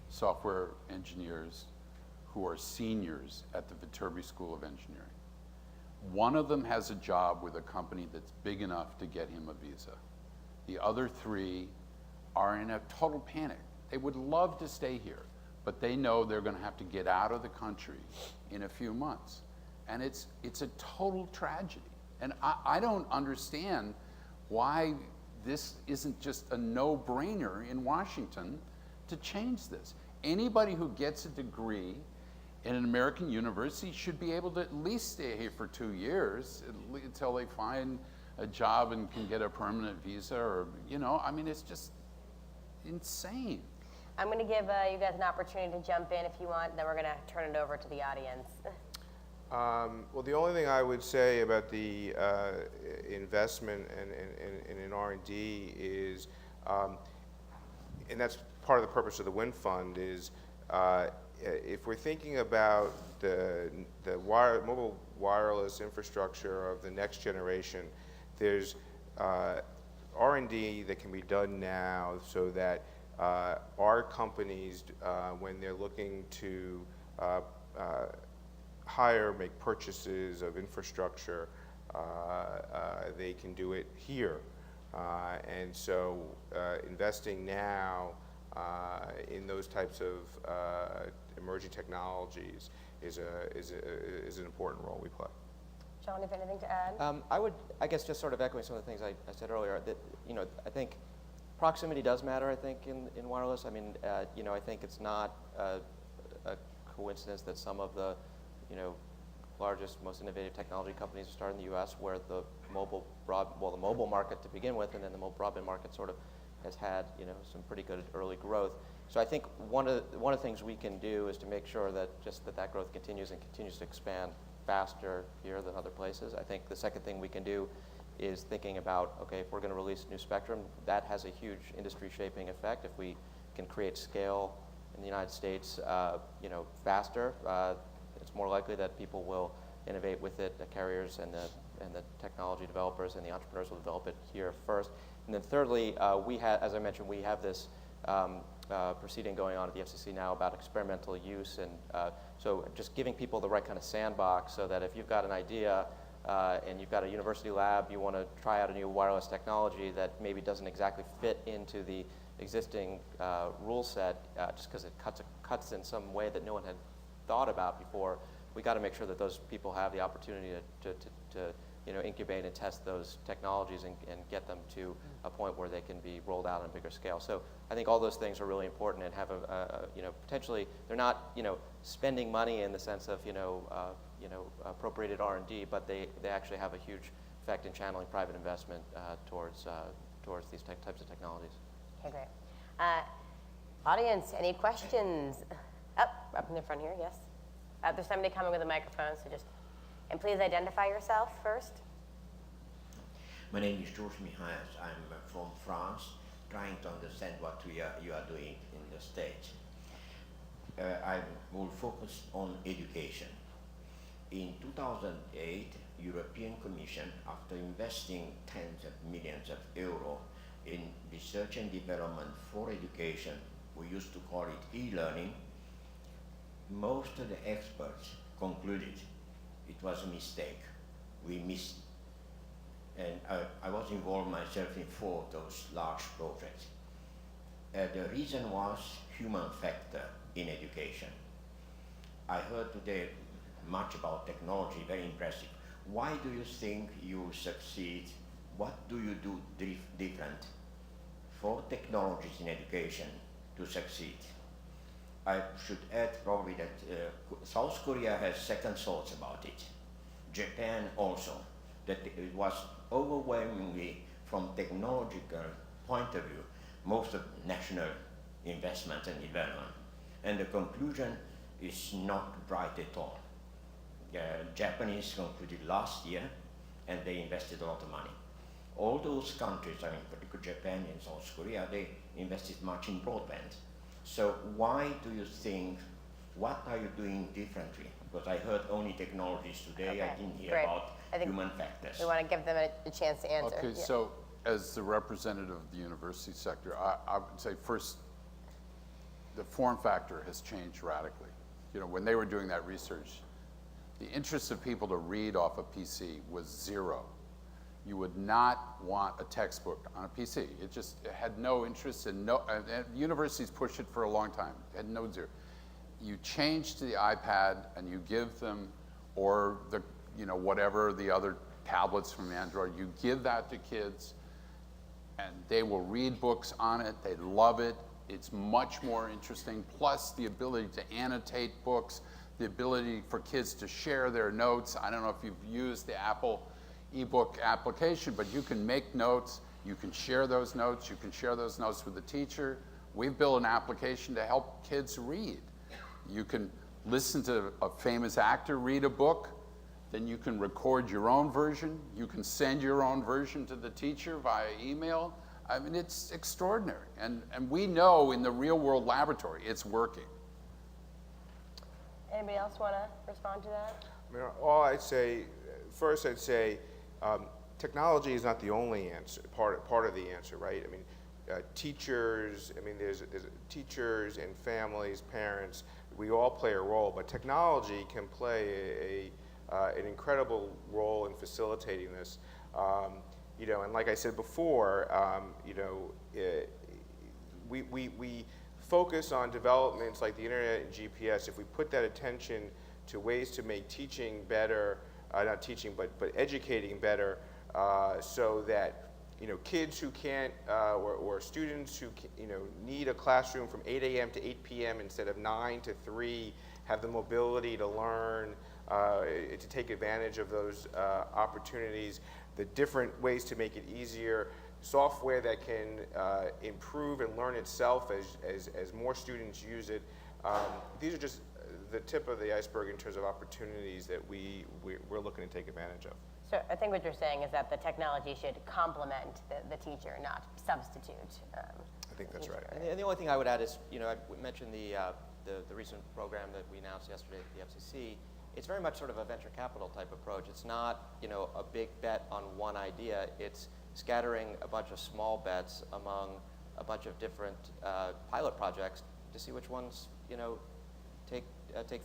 software engineers who are seniors at the Viterbi School of Engineering. One of them has a job with a company that's big enough to get him a visa. The other 3 are in a total panic. They would love to stay here, but they know they're going to have to get out of the country in a few months. And it's a total tragedy. And I don't understand why this isn't just a no-brainer in Washington to change this. Anybody who gets a degree in an American university should be able to at least stay here for 2 years until they find a job and can get a permanent visa, or, you know, I mean, it's just insane. I'm going to give you guys an opportunity to jump in if you want, then we're going to turn it over to the audience. Well, the only thing I would say about the investment in R&D is, and that's part of the purpose of the WIN Fund, is if we're thinking about the mobile wireless infrastructure of the next generation, there's R&D that can be done now so that our companies, when they're looking to hire, make purchases of infrastructure, they can do it here. And so investing now in those types of emerging technologies is an important role we play. John, if anything to add? I guess just sort of echoing some of the things I said earlier, that, you know, I think proximity does matter, I think, in wireless. I mean, you know, I think it's not a coincidence that some of the, you know, largest, most innovative technology companies are started in the U.S., where the mobile market to begin with, and then the mobile broadband market sort of has had, you know, some pretty good early growth. So I think one of the things we can do is to make sure that that growth continues and continues to expand faster here than other places. I think the second thing we can do is thinking about, okay, if we're going to release new spectrum, that has a huge industry shaping effect. If we can create scale in the United States, you know, faster, it's more likely that people will innovate with it, the carriers and the technology developers and the entrepreneurs will develop it here first. And then thirdly, as I mentioned, we have this proceeding going on at the FCC now about experimental use, and so just giving people the right kind of sandbox so that if you've got an idea and you've got a university lab, you want to try out a new wireless technology that maybe doesn't exactly fit into the existing rule set, just because it cuts in some way that no one had thought about before, we got to make sure that those people have the opportunity to you know, incubate and test those technologies and get them to a point where they can be rolled out on a bigger scale. So I think all those things are really important and have you know, potentially, they're not, you know, spending money in the sense of, you know, appropriated R&D, but they actually have a huge effect in channeling private investment towards these types of technologies. Okay, great. Audience, any questions? Up in the front here, yes. There's somebody coming with a microphone, so just, and please identify yourself first. My name is George Mihails. I'm from France, trying to understand what you are doing in the States. I will focus on education. In 2008, European Commission, after investing tens of millions of euros in research and development for education, we used to call it e-learning, most of the experts concluded it was a mistake. We missed, and I was involved myself in 4 of those large projects. The reason was human factor in education. I heard today much about technology, very impressive. Why do you think you succeed? What do you do different for technologies in education to succeed? I should add probably that South Korea has second thoughts about it. Japan also, that it was overwhelmingly from technological point of view, most of national investment and development. And the conclusion is not bright at all. Japanese concluded last year and they invested a lot of money. All those countries, I mean particularly Japan and South Korea, they invested much in broadband. So why do you think, what are you doing differently? Because I heard only technologies today, Okay, I didn't hear great. about I think human factors. We want to give them a chance to answer. Okay, Yeah. so as the representative of the university sector, I would say first, the form factor has changed radically. You know, when they were doing that research, the interest of people to read off a PC was 0. You would not want a textbook on a PC. It had no interest and and universities pushed it for a long time. It had no zero. You change to the iPad and you give them, or the, whatever the other tablets from Android, you give that to kids and they will read books on it. They love it. It's much more interesting. Plus the ability to annotate books, the ability for kids to share their notes. I don't know if you've used the Apple ebook application, but you can make notes. You can share those notes. You can share those notes with the teacher. We've built an application to help kids read. You can listen to a famous actor read a book. Then you can record your own version. You can send your own version to the teacher via email. I mean, it's extraordinary. And we know in the real world laboratory, it's working. Anybody else want to respond to that? I mean, all I'd say, first I'd say, technology is not the only answer, part of the answer, right? I mean, teachers, there's teachers and families, parents, we all play a role, but technology can play an incredible role in facilitating this. And like I said before, we focus on developments like the internet and GPS. If we put that attention to ways to make teaching better, not teaching, but educating better, so that kids who can't, or students who need a classroom from 8 a.m. to 8 p.m. instead of 9 to 3, have the mobility to learn, to take advantage of those opportunities, the different ways to make it easier, software that can improve and learn itself as more students use it. These are just the tip of the iceberg in terms of opportunities that we're looking to take advantage of. So I think what you're saying is that the technology should complement the teacher, not substitute. I think that's right. And the only thing I would add is, I mentioned the recent program that we announced yesterday at the FCC. It's very much sort of a venture capital type approach. It's not, a big bet on one idea. It's scattering a bunch of small bets among a bunch of different pilot projects to see which ones, take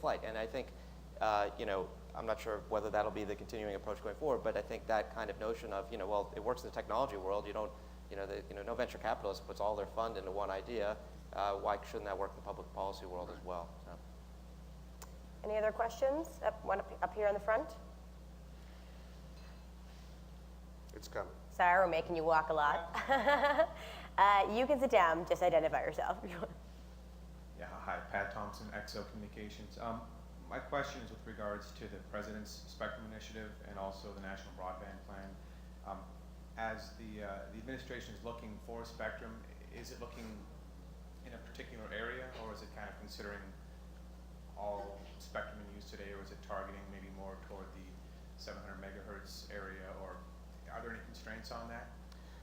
flight. And I think, I'm not sure whether that'll be the continuing approach going forward, but I think that kind of notion of, well, it works in the technology world. You don't, no venture capitalist puts all their fund into one idea. Why shouldn't that work in the public policy world as well? So. Any other questions? One up here on the front. It's coming. Sorry, we're making you walk a lot. You can sit down. Just identify yourself. Yeah, hi, Pat Thompson, Exo Communications. My question is with regards to the President's Spectrum Initiative and also the National Broadband Plan. As the administration is looking for spectrum, is it looking in a particular area, or is it kind of considering all spectrum in use today, or is it targeting maybe more toward the 700 megahertz area, or are there any constraints on that?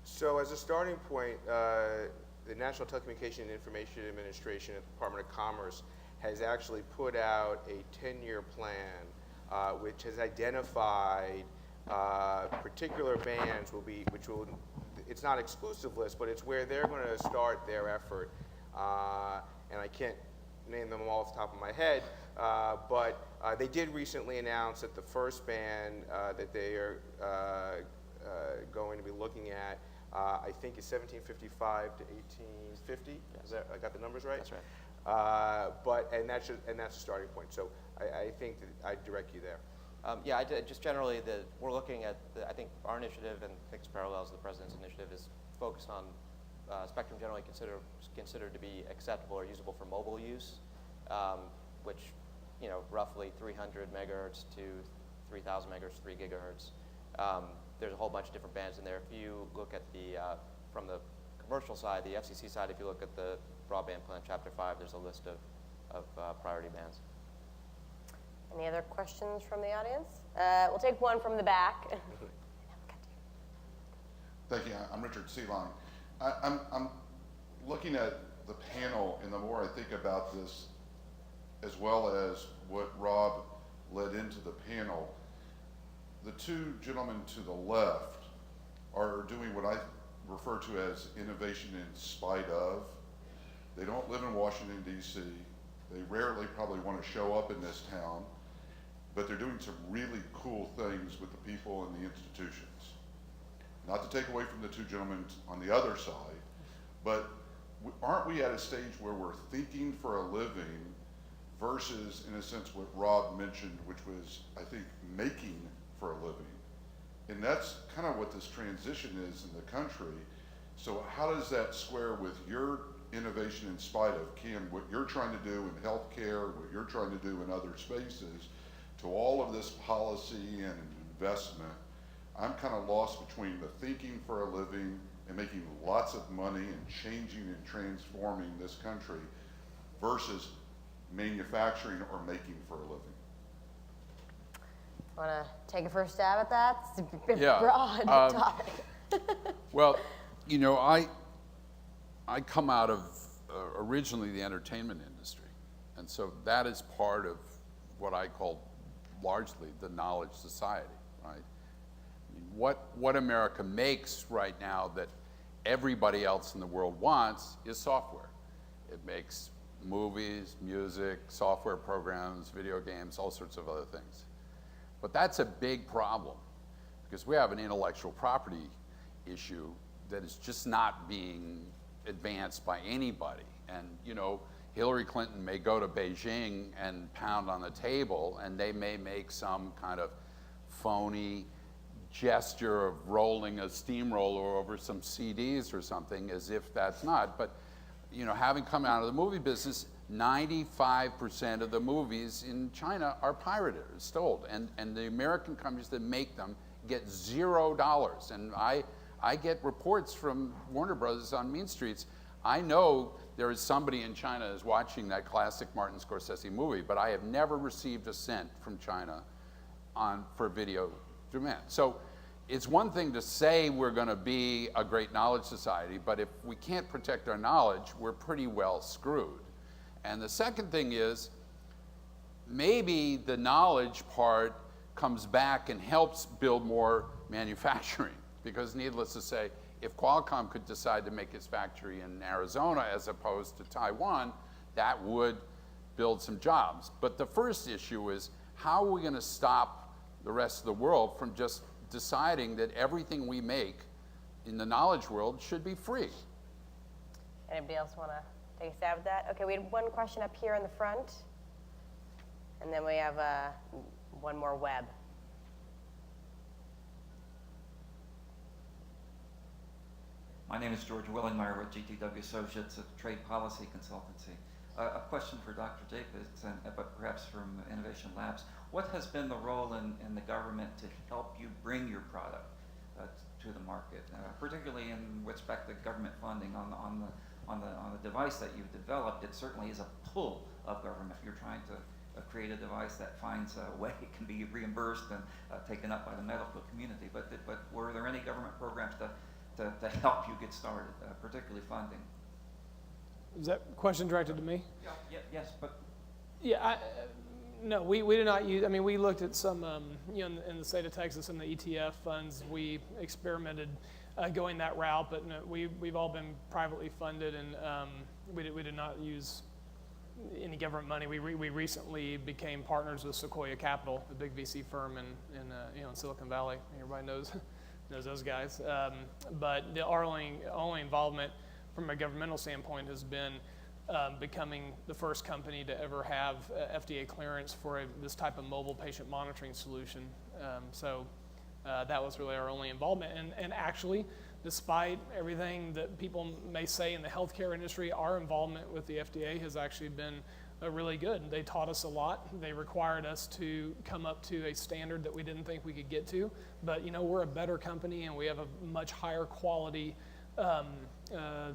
So as a starting point, the National Telecommunications and Information Administration at the Department of Commerce has actually put out a 10-year plan which has identified particular bands it's not exclusive list, but it's where they're going to start their effort. And I can't name them all off the top of my head, but they did recently announce that the first band that they are going to be looking at, I think is 1755 to 1850. Is that, I got the numbers right? That's right. And that's a starting point. So I think that I'd direct you there. Yeah, just generally, we're looking at, I think our initiative, and I think it's parallels to the President's initiative, is focused on spectrum generally considered to be acceptable or usable for mobile use, which, roughly 300 megahertz to 3,000 megahertz, 3 gigahertz. There's a whole bunch of different bands in there. If you look at from the commercial side, the FCC side, if you look at the Broadband Plan, Chapter 5, there's a list of priority bands. Any other questions from the audience? We'll take one from the back. Thank you. I'm Richard Seeline. I'm looking at the panel, and the more I think about this, as well as what Rob led into the panel, the two gentlemen to the left are doing what I refer to as innovation in spite of. They don't live in Washington, D.C. They rarely probably want to show up in this town, but they're doing some really cool things with the people and the institutions. not to take away from the two gentlemen on the other side, but aren't we at a stage where we're thinking for a living versus, in a sense, what Rob mentioned, which was, I think, making for a living? And that's kind of what this transition is in the country. So how does that square with your innovation in spite of, Ken, what you're trying to do in healthcare, what you're trying to do in other spaces, to all of this policy and investment? I'm kind of lost between the thinking for a living and making lots of money and changing and transforming this country versus manufacturing or making for a living. Want to take a first stab at that? It's a bit Yeah, broad topic. Well, you know, I come out of originally the entertainment industry, and so that is part of what I call largely the knowledge society, right? I mean, what America makes right now that everybody else in the world wants is software. It makes movies, music, software programs, video games, all sorts of other things. But that's a big problem because we have an intellectual property issue that is just not being advanced by anybody. And, you know, Hillary Clinton may go to Beijing and pound on the table, and they may make some kind of phony gesture of rolling a steamroller over some CDs or something, as if that's not. But, you know, having come out of the movie business, 95% of the movies in China are pirated, or stole, and the American companies that make them get $0. And I get reports from Warner Brothers on Mean Streets. I know there is somebody in China is watching that classic Martin Scorsese movie, but I have never received a cent from China for video demand. So it's one thing to say we're going to be a great knowledge society, but if we can't protect our knowledge, we're pretty well screwed. And the second thing is, maybe the knowledge part comes back and helps build more manufacturing. Because needless to say, if Qualcomm could decide to make its factory in Arizona as opposed to Taiwan, that would build some jobs. But the first issue is, how are we going to stop the rest of the world from just deciding that everything we make in the knowledge world should be free? Anybody else want to take a stab at that? Okay, we had one question up here in the front, and then we have one more web. My name is George Willingmeyer with GTW Associates, a trade policy consultancy. A question for Dr. Jacobs, but perhaps from Innovation Labs. What has been the role in the government to help you bring your product to the market, particularly in respect to government funding on the device that you've developed? It certainly is a pull of government. You're trying to create a device that finds a way it can be reimbursed and taken up by the medical community. But were there any government programs to help you get started, particularly funding? Is that question directed to me? Yeah, yes, but Yeah, no, we did not use, I mean, we looked at some, you know, in the state of Texas and the ITIF funds, we experimented going that route, but no, we've all been privately funded, and we did not use any government money. We recently became partners with Sequoia Capital, the big VC firm in Silicon Valley. Everybody knows those guys. But our only involvement from a governmental standpoint has been becoming the first company to ever have FDA clearance for this type of mobile patient monitoring solution. So that was really our only involvement. And actually, despite everything that people may say in the healthcare industry, our involvement with the FDA has actually been really good. They taught us a lot. They required us to come up to a standard that we didn't think we could get to. But you know, we're a better company, and we have a much higher quality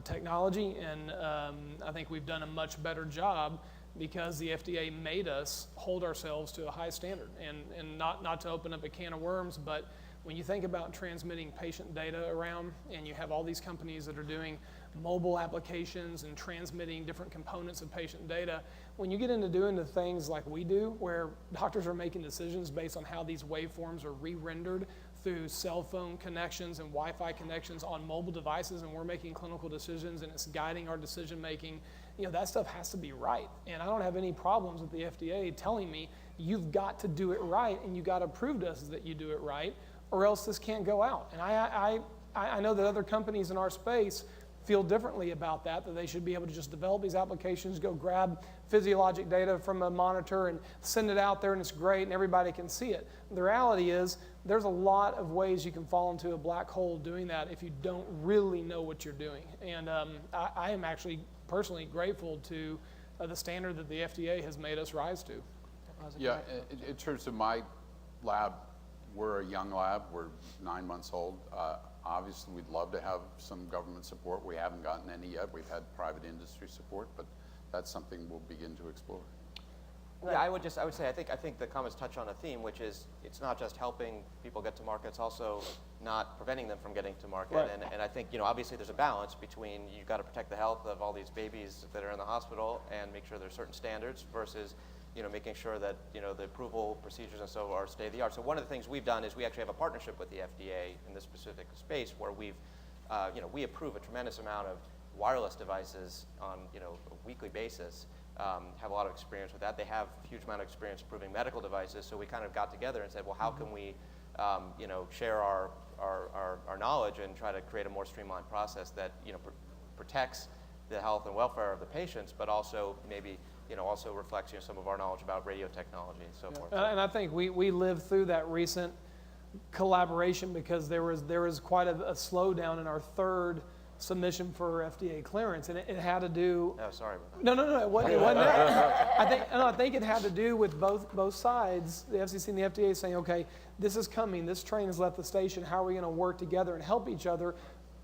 technology, and I think we've done a much better job because the FDA made us hold ourselves to a high standard. And not to open up a can of worms, but when you think about transmitting patient data around, and you have all these companies that are doing mobile applications and transmitting different components of patient data, when you get into doing the things like we do, where doctors are making decisions based on how these waveforms are re-rendered through cell phone connections and Wi-Fi connections on mobile devices, and we're making clinical decisions and it's guiding our decision making, you know, that stuff has to be right. And I don't have any problems with the FDA telling me, you've got to do it right, and you got to prove to us that you do it right, or else this can't go out. And I know that other companies in our space feel differently about that they should be able to just develop these applications, go grab physiologic data from a monitor and send it out there and it's great and everybody can see it. The reality is there's a lot of ways you can fall into a black hole doing that if you don't really know what you're doing. And I am actually personally grateful to the standard that the FDA has made us rise to. Yeah, in terms of my lab, we're a young lab. We're 9 months old. Obviously, we'd love to have some government support. We haven't gotten any yet. We've had private industry support, but that's something we'll begin to explore. Yeah, I would say I think the comments touch on a theme, which is it's not just helping people get to market, it's also not preventing them from getting to market. Right. And I think, you know, obviously there's a balance between you've got to protect the health of all these babies that are in the hospital and make sure there's certain standards versus, you know, making sure that, you know, the approval procedures and so are state of the art. So one of the things we've done is we actually have a partnership with the FDA in this specific space where we've, you know, we approve a tremendous amount of wireless devices on, you know, a weekly basis. Have a lot of experience with that. They have a huge amount of experience approving medical devices. So we kind of got together and said, well, how can we, you know, share our knowledge and try to create a more streamlined process that, you know, protects the health and welfare of the patients, but also maybe, you know, also reflects, you know, some of our knowledge about radio technology and so forth. And I think we lived through that recent collaboration because there was quite a slowdown in our third submission for FDA clearance, and it had to do. Oh, sorry about that. No, it wasn't that. I think it had to do with both sides, the FCC and the FDA, saying, okay, this is coming. This train has left the station. How are we going to work together and help each other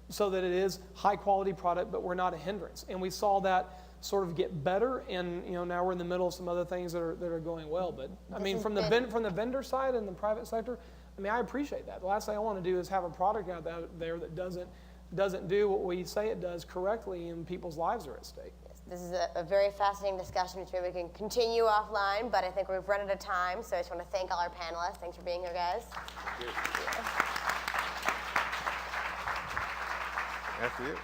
so that it is high quality product, but we're not a hindrance? And we saw that sort of get better, and you know now we're in the middle of some other things that are going well. But I mean, from the vendor side and the private sector, I mean, I appreciate that. The last thing I want to do is have a product out there that doesn't do what we say it does correctly, and people's lives are at stake. This is a very fascinating discussion, which maybe we can continue offline, but I think we've run out of time, so I just want to thank all our panelists. Thanks for being here, guys. After you.